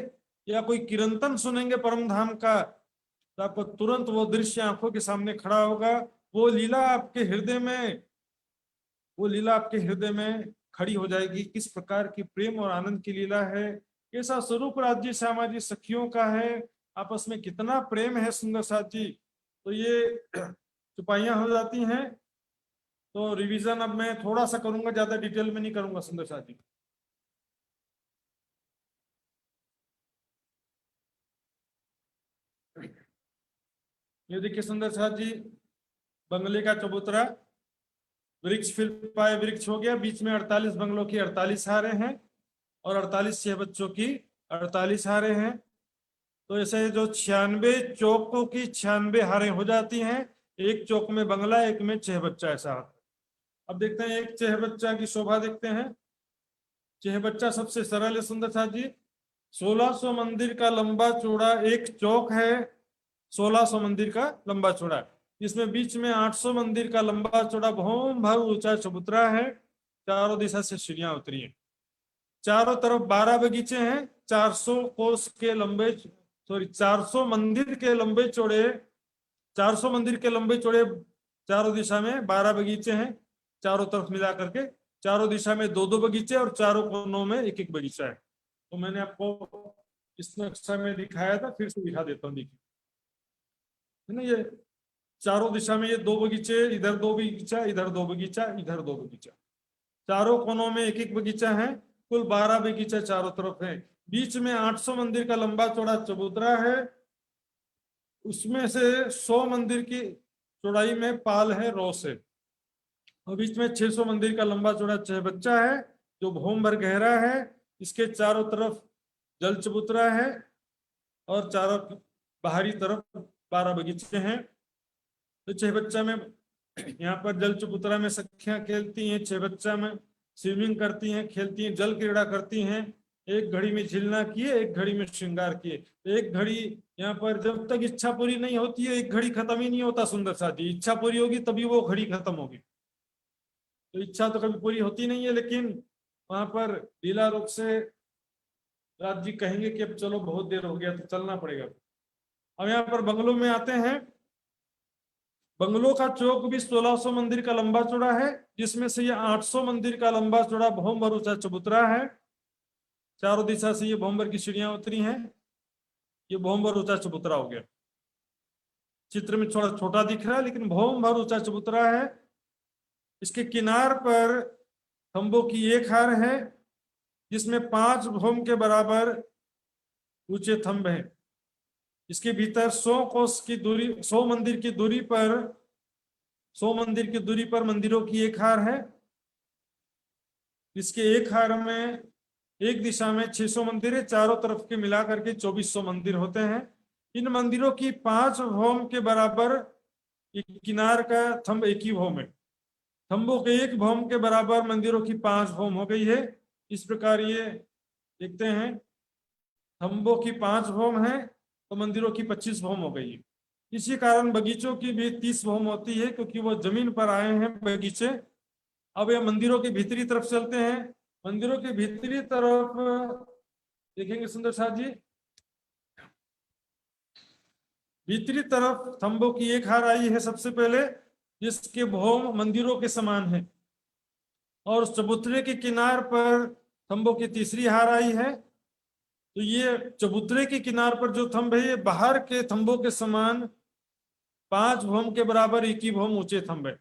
या कोई कीर्तन सुनेंगे परम धाम का, तो आपको तुरंत वो दृश्य आंखों के सामने खड़ा होगा। वो लीला आपके हृदय में खड़ी हो जाएगी। किस प्रकार की प्रेम और आनंद की लीला है, कैसा स्वरूप राज्य श्यामा जी सखियों का है, आपस में कितना प्रेम है सुंदर साथ जी। तो ये चुपाइयां हो जाती हैं। तो रिवीजन अब मैं थोड़ा सा करूंगा, ज्यादा डिटेल में नहीं करूंगा सुंदर साथ जी। ये देखिए सुंदर साथ जी, बंगले का चबूतरा, वृक्ष फिर पाए वृक्ष हो गया। बीच में 48 बंगलों की 48 हारे हैं और 48 छह बच्चों की 48 हारे हैं। तो ऐसे जो 96 चौकों की 96 हारें हो जाती हैं, एक चौक में बंगला, एक में चहबच्चा, ऐसा आता है। अब देखते हैं एक चहबच्चा की शोभा देखते हैं। चहबच्चा सबसे सरल है सुंदर साथ जी। 1600 मंदिर का लंबा चौड़ा एक चौक है, 1600 मंदिर का लंबा चौड़ा, इसमें बीच में 800 मंदिर का लंबा चौड़ा भौम भर ऊंचा चबूतरा है, चारों दिशा से सीढ़ियां उतरी हैं, चारों तरफ 12 बगीचे हैं, 400 कोस के लंबे, सॉरी 400 मंदिर के लंबे चौड़े, 400 मंदिर के लंबे चौड़े चारों दिशा में 12 बगीचे हैं, चारों तरफ मिला करके चारों दिशा में 2-2 बगीचे और चारों कोनों में 1-1 बगीचा है। तो मैंने आपको इस नक्शा में दिखाया था, फिर से दिखा देता हूँ, देखिए है ना, ये चारों दिशा में ये 2 बगीचे, इधर 2 बगीचा, इधर 2 बगीचा, इधर 2 बगीचा, चारों कोनों में 1-1 बगीचा है, कुल 12 बगीचा चारों तरफ है। बीच में 800 मंदिर का लंबा चौड़ा चबूतरा है, उसमें से 100 मंदिर की चौड़ाई में पाल है, रोस है, और बीच में 600 मंदिर का लंबा चौड़ा चहबच्चा है जो भौम भर गहरा है, इसके चारों तरफ जल चबूतरा है और चारों बाहरी तरफ 12 बगीचे हैं। तो चहबच्चा में यहाँ पर जल चबूतरा में सखियां खेलती हैं, चहबच्चा में स्विमिंग करती हैं, खेलती हैं, जल क्रीड़ा करती हैं, एक घड़ी में झिलना किए, एक घड़ी में श्रृंगार किए। एक घड़ी यहाँ पर जब तक इच्छा पूरी नहीं होती है, एक घड़ी खत्म ही नहीं होता सुंदर साथी, इच्छा पूरी होगी तभी वो घड़ी खत्म होगी। तो इच्छा तो कभी पूरी होती नहीं है, लेकिन वहां पर लीला रूप से राज जी कहेंगे कि अब चलो बहुत देर हो गया तो चलना पड़ेगा। अब यहाँ पर बंगलों में आते हैं। बंगलों का चौक भी 1600 मंदिर का लंबा चौड़ा है, जिसमें से ये 800 मंदिर का लंबा चौड़ा भौम भर ऊंचा चबूतरा है, चारों दिशा से ये भौम भर की सीढ़ियां उतरी हैं, ये भौम भर ऊंचा चबूतरा हो गया। चित्र में थोड़ा छोटा दिख रहा है लेकिन भौम भर ऊंचा चबूतरा है। इसके किनार पर खंभों की एक हार है, जिसमें 5 भौम के बराबर ऊंचे थंब हैं। इसके भीतर 100 कोस की दूरी, 100 मंदिर की दूरी पर, 100 मंदिर की दूरी पर मंदिरों की एक हार है। इसके एक हार में एक दिशा में 600 मंदिर है, चारों तरफ के मिलाकर के 2400 मंदिर होते हैं। इन मंदिरों की 5 भौम के बराबर किनार का थंब एक ही भौम है, थंबों के एक भौम के बराबर मंदिरों की 5 भौम हो गई है। इस प्रकार ये देखते हैं, थंबों की 5 भौम है तो मंदिरों की 25 भौम हो गई है। इसी कारण बगीचों की भी 30 भौम होती है, क्योंकि वो जमीन पर आए हैं बगीचे। अब ये मंदिरों के भीतरी तरफ चलते हैं। मंदिरों के भीतरी तरफ देखेंगे सुंदर साथ जी, भीतरी तरफ थंबों की एक हार आई है सबसे पहले, जिसके भौम मंदिरों के समान है, और चबूतरे के किनार पर थंबों की तीसरी हार आई है। तो ये चबूतरे के किनार पर जो थंब है, ये बाहर के थंबों के समान 5 भौम के बराबर एक ही भौम ऊंचे थंब है।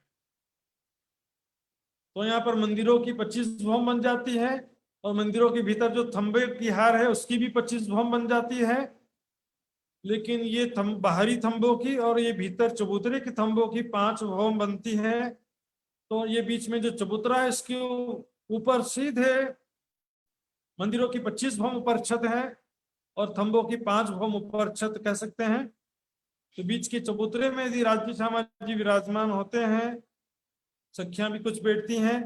तो यहाँ पर मंदिरों की 25 भौम बन जाती है, और मंदिरों के भीतर जो थंबे की हार है उसकी भी 25 भौम बन जाती है। लेकिन ये बाहरी थंबों की और ये भीतर चबूतरे के थंबों की 5 भौम बनती है। तो ये बीच में जो चबूतरा है, इसके ऊपर सीधे मंदिरों की 25 भौम ऊपर छत है और थंबों की 5 भौम ऊपर छत कह सकते हैं। तो बीच के चबूतरे में यदि राजकी श्यामा जी विराजमान होते हैं, सखियां भी कुछ बैठती हैं,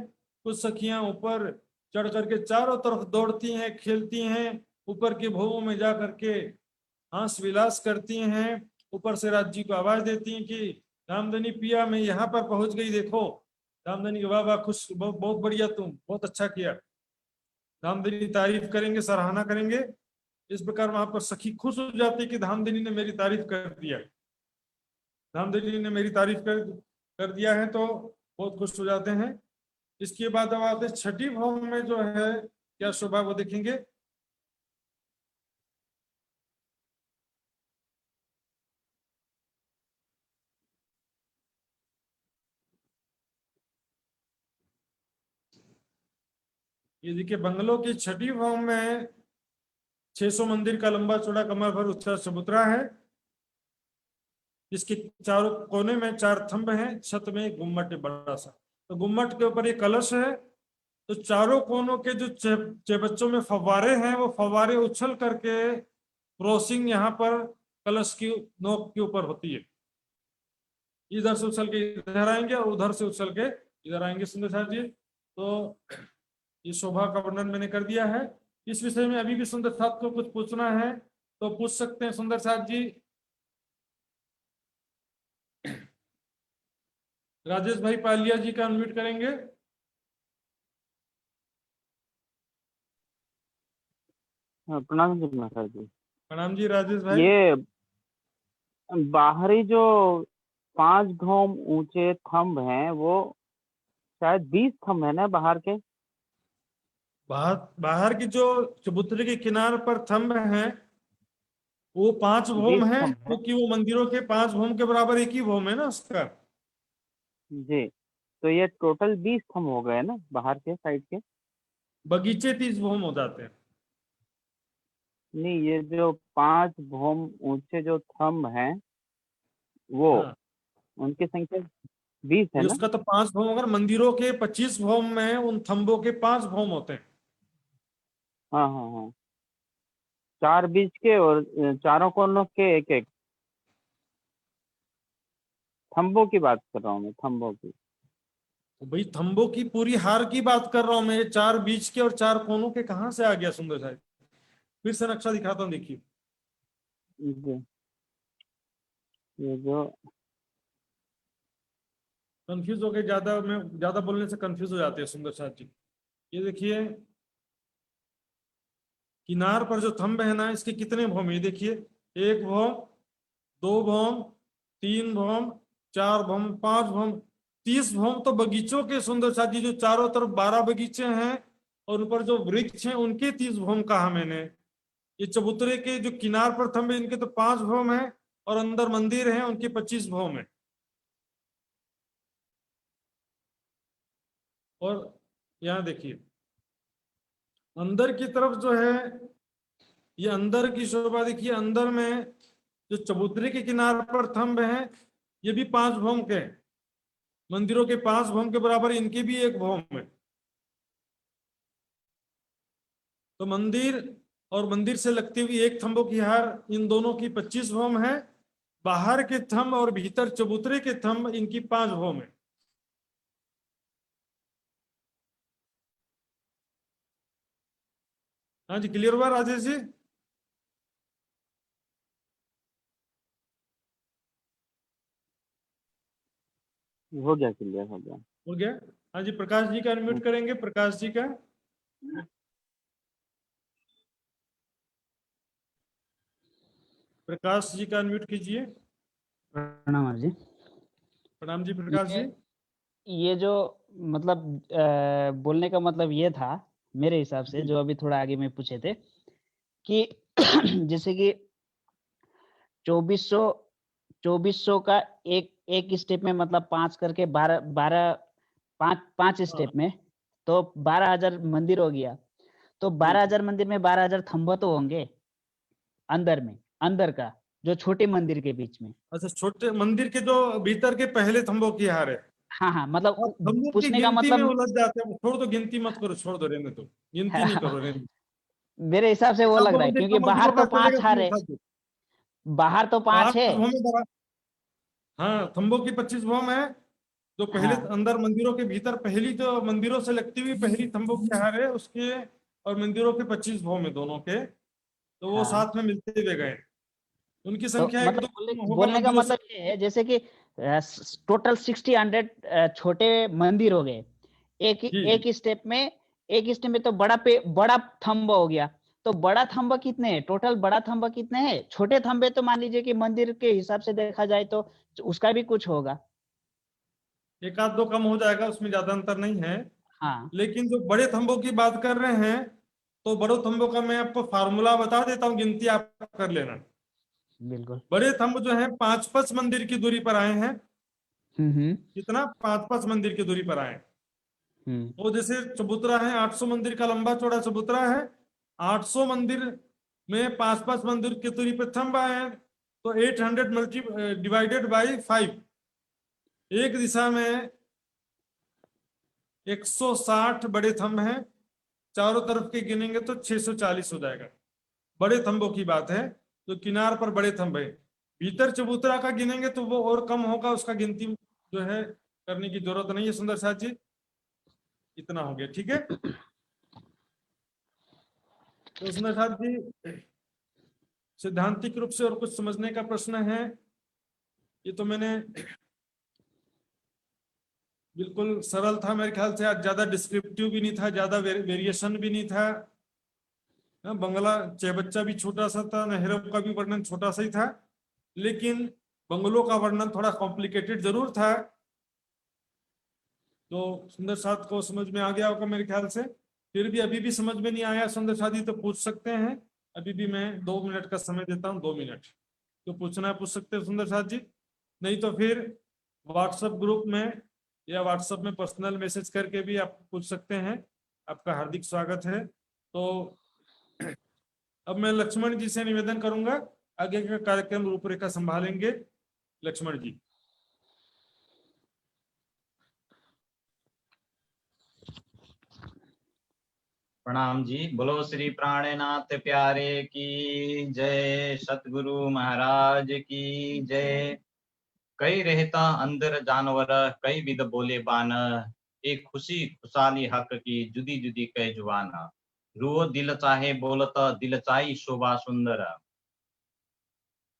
कुछ सखियां ऊपर चढ़ करके चारों तरफ दौड़ती हैं, खेलती हैं, ऊपर के भवों में जा करके हास विलास करती हैं, ऊपर से राज जी को आवाज देती हैं कि रामधनी पिया मैं यहाँ पर पहुंच गई, देखो। रामधनी के वाह वाह, खुश, बहुत बढ़िया, तुम बहुत अच्छा किया। धामधनी तारीफ करेंगे, सराहना करेंगे। इस प्रकार वहां पर सखी खुश हो जाती है कि धामधनी ने मेरी तारीफ कर दिया, धामधनी ने मेरी तारीफ कर दिया है, तो बहुत खुश हो जाते हैं। इसके बाद अब आते 6ठी भौम में जो है क्या शोभा वो देखेंगे। ये देखिए, बंगलों की 6ठी भौम में 600 मंदिर का लंबा चौड़ा कमर भर ऊंचा चबूतरा है, जिसके चारों कोने में 4 थंब हैं, छत में एक गुम्मट है बड़ा सा। तो गुम्मट के ऊपर एक कलश है। तो चारों कोनों के जो चेबच्चों में फव्वारे हैं, वो फव्वारे उछल करके क्रॉसिंग यहाँ पर कलश की नोक के ऊपर होती है। इधर से उछल के इधर आएंगे और उधर से उछल के इधर आएंगे सुंदर साथ जी। तो ये शोभा का वर्णन मैंने कर दिया है। इस विषय में अभी भी सुंदर साथ को कुछ पूछना है तो पूछ सकते हैं सुंदर साथ जी। राजेश भाई पालिया जी का अनम्यूट करेंगे। हाँ, प्रणाम जी महाराज जी। प्रणाम जी राजेश भाई। ये बाहरी जो 5 भौम ऊंचे थंब हैं वो शायद 20 थंब है ना बाहर के। बाहर की जो चबूतरे के किनार पर थंब हैं वो 5 भौम 20 हैं, थंब है क्योंकि वो मंदिरों के 5 भौम के बराबर एक ही भौम है ना उसका। जी। तो ये टोटल 20 थंब हो गए ना बाहर के साइड के। बगीचे 30 भौम हो जाते हैं। नहीं, ये जो 5 भौम ऊंचे जो थंब हैं वो हाँ, उनकी संख्या 20 है ये ना। उसका तो 5 भौम, अगर मंदिरों के 25 भौम में उन थंबों के 5 भौम होते हैं। हाँ हाँ हाँ, 4 बीच के और चारों कोनों के एक एक। थंबों की बात कर रहा हूँ मैं, थंबों की। तो भाई थंबों की पूरी हार की बात कर रहा हूं मैं, 4 बीच के और 4 कोनों के कहां से आ गया सुंदर साहब? फिर से नक्शा दिखाता हूँ, देखिए। जी, ये जो कंफ्यूज हो गए, ज्यादा बोलने से कंफ्यूज हो जाते हैं सुंदर साहब जी। ये देखिए किनार पर जो थंब है ना, इसके कितने भौम है? ये देखिए, 1 भौम, 2 भौम, 3 भौम, 4 भौम, 5 भौम, 30 भौम तो बगीचों के सुंदर साथ जी, जो चारों तरफ 12 बगीचे हैं और ऊपर जो वृक्ष हैं उनके 30 भौम कहा मैंने। ये चबूतरे के जो किनार पर थंब है इनके तो 5 भौम है और अंदर मंदिर है उनके 25 भौम है। और यहाँ देखिए अंदर की तरफ जो है, ये अंदर की शोभा देखिए, अंदर में जो चबूतरे के किनार पर थंब हैं ये भी 5 भौम के हैं। मंदिरों के 5 भौम के बराबर इनके भी 1 भौम है। तो मंदिर और मंदिर से लगती हुई एक थंबों की हार इन दोनों की 25 भौम है। बाहर के थंब और भीतर चबूतरे के थंब इनकी 5 भौम है। हाँ जी, क्लियर हुआ राजेश जी? हो गया, क्लियर हो गया। हो गया। हाँ जी, प्रकाश जी का अनम्यूट करेंगे, प्रकाश जी का। प्रकाश जी का अनम्यूट कीजिए। प्रणाम महाराज जी। प्रणाम जी प्रकाश जी। ये जो मतलब बोलने का मतलब ये था मेरे हिसाब से, जो अभी थोड़ा आगे में पूछे थे कि जैसे कि 2400 का एक स्टेप में मतलब 5 करके 5 स्टेप में तो 12,000 मंदिर हो गया। तो 12,000 मंदिर में 12,000 थंबा तो होंगे अंदर में, अंदर का जो छोटे मंदिर के बीच में। अच्छा, छोटे मंदिर के जो भीतर के पहले थंबों की हार है। हाँ हाँ, मतलब आप थंबों की पूछने का गिनती में मतलब उलझ जाते हैं। छोड़ दो, गिनती मत करो, छोड़ दो, रहने दो, गिनती नहीं करो, रहने दो। मेरे हिसाब से वो सब लग रहा है, मंदिर क्योंकि का बाहर मंदिरों तो का 5 चलेगा हार है, साथ। बाहर तो 5 है। 5 भौम है हाँ, थंबों की 25 भौम है। जो पहले हाँ अंदर मंदिरों के भीतर पहली जो मंदिरों से लगती हुई पहली थंबों की हार है उसके, और मंदिरों के 25 भौम है दोनों के, तो वो हाँ, साथ में मिलते हुए गए। उनकी तो संख्या एक मतलब दो होगा बोलने का मंदिरों से। मतलब ये है, जैसे कि टोटल 60-100 छोटे मंदिर हो गए एक जी जी। एक स्टेप में। एक स्टेप में तो बड़ा थंब हो गया। तो बड़ा थंबा कितने हैं टोटल? बड़ा थंबा कितने हैं? छोटे थंबे तो मान लीजिए कि मंदिर के हिसाब से देखा जाए तो उसका भी कुछ होगा। एक आध दो कम हो जाएगा, उसमें ज्यादा अंतर नहीं है। हाँ लेकिन जो बड़े थंबों की बात कर रहे हैं, तो बड़े थंबों का मैं आपको फार्मूला बता देता हूँ, गिनती आप कर लेना। बिल्कुल। बड़े थंब जो है 5-5 मंदिर की दूरी पर आए हैं। हम्म। कितना? 5-5 मंदिर की दूरी पर आए हैं। हम्म। वो जैसे चबूतरा है, 800 मंदिर का लंबा चौड़ा चबूतरा है। 800 मंदिर में 5-5 मंदिर की दूरी पर थंब आए हैं, तो 800 मल्टी डिवाइडेड बाई 5, एक दिशा में 160 बड़े थंब हैं। चारों तरफ के गिनेंगे तो 640 हो जाएगा। बड़े थंबों की बात है, तो किनार पर बड़े थंब है। भीतर चबूतरा का गिनेंगे तो वो और कम होगा, उसका गिनती जो है करने की जरूरत नहीं है सुंदर साथ जी। इतना हो गया, ठीक है। तो सुंदर साथ जी सिद्धांतिक रूप से और कुछ समझने का प्रश्न है? ये तो मैंने बिल्कुल सरल था मेरे ख्याल से, आज ज्यादा डिस्क्रिप्टिव भी नहीं था, ज्यादा वेरिएशन भी नहीं था। बंगला चेबच्चा भी छोटा सा था, नेहरू का भी वर्णन छोटा सा ही था, लेकिन बंगलों का वर्णन थोड़ा कॉम्प्लिकेटेड जरूर था। तो सुंदर साथ को समझ में आ गया होगा मेरे ख्याल से। फिर भी अभी भी समझ में नहीं आया सुंदर साथी तो पूछ सकते हैं, अभी भी मैं 2 मिनट का समय देता हूँ, 2 मिनट तो पूछना है पूछ सकते हैं सुंदर साथ जी। नहीं तो फिर व्हाट्सएप ग्रुप में या व्हाट्सएप में पर्सनल मैसेज करके भी आप पूछ सकते हैं। आपका हार्दिक स्वागत है। तो अब मैं लक्ष्मण जी से निवेदन करूंगा, आगे का कार्यक्रम रूपरेखा संभालेंगे लक्ष्मण जी। प्रणाम जी। बोलो श्री प्राणनाथ प्यारे की जय, सतगुरु महाराज की जय। कई रहता अंदर जानवर, कई विध बोले बान, एक खुशी खुशाली हक की जुदी जुदी कई जुबान। रूहो दिल चाहे बोलत दिल चाही शोभा सुंदर,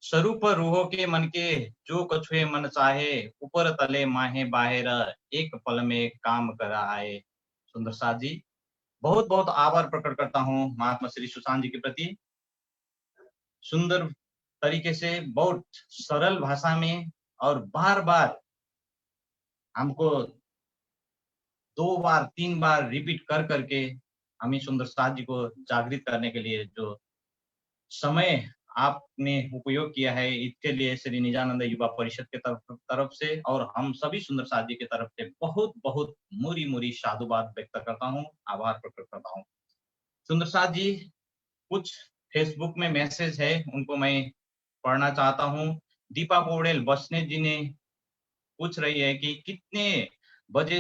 स्वरूप रूहो के मन के जो कछुए मन चाहे, ऊपर तले माहे बाहेर एक पल में काम करा आए। सुंदर साथ जी बहुत बहुत आभार प्रकट करता हूँ महात्मा श्री सुशांत जी के प्रति। सुंदर तरीके से बहुत सरल भाषा में और बार बार हमको 2 बार 3 बार रिपीट कर करके हमें सुंदर साथ जी को जागृत करने के लिए जो समय आपने उपयोग किया है, इसके लिए श्री निजानंद युवा परिषद के तरफ से और हम सभी सुंदर साथ जी की तरफ से बहुत बहुत मुरी मुरी साधुवाद व्यक्त करता हूँ, आभार प्रकट करता हूँ। सुंदर साथ जी कुछ फेसबुक में मैसेज है, उनको मैं पढ़ना चाहता हूँ। दीपा पौड़ेल बसने जी ने पूछ रही है कि कितने बजे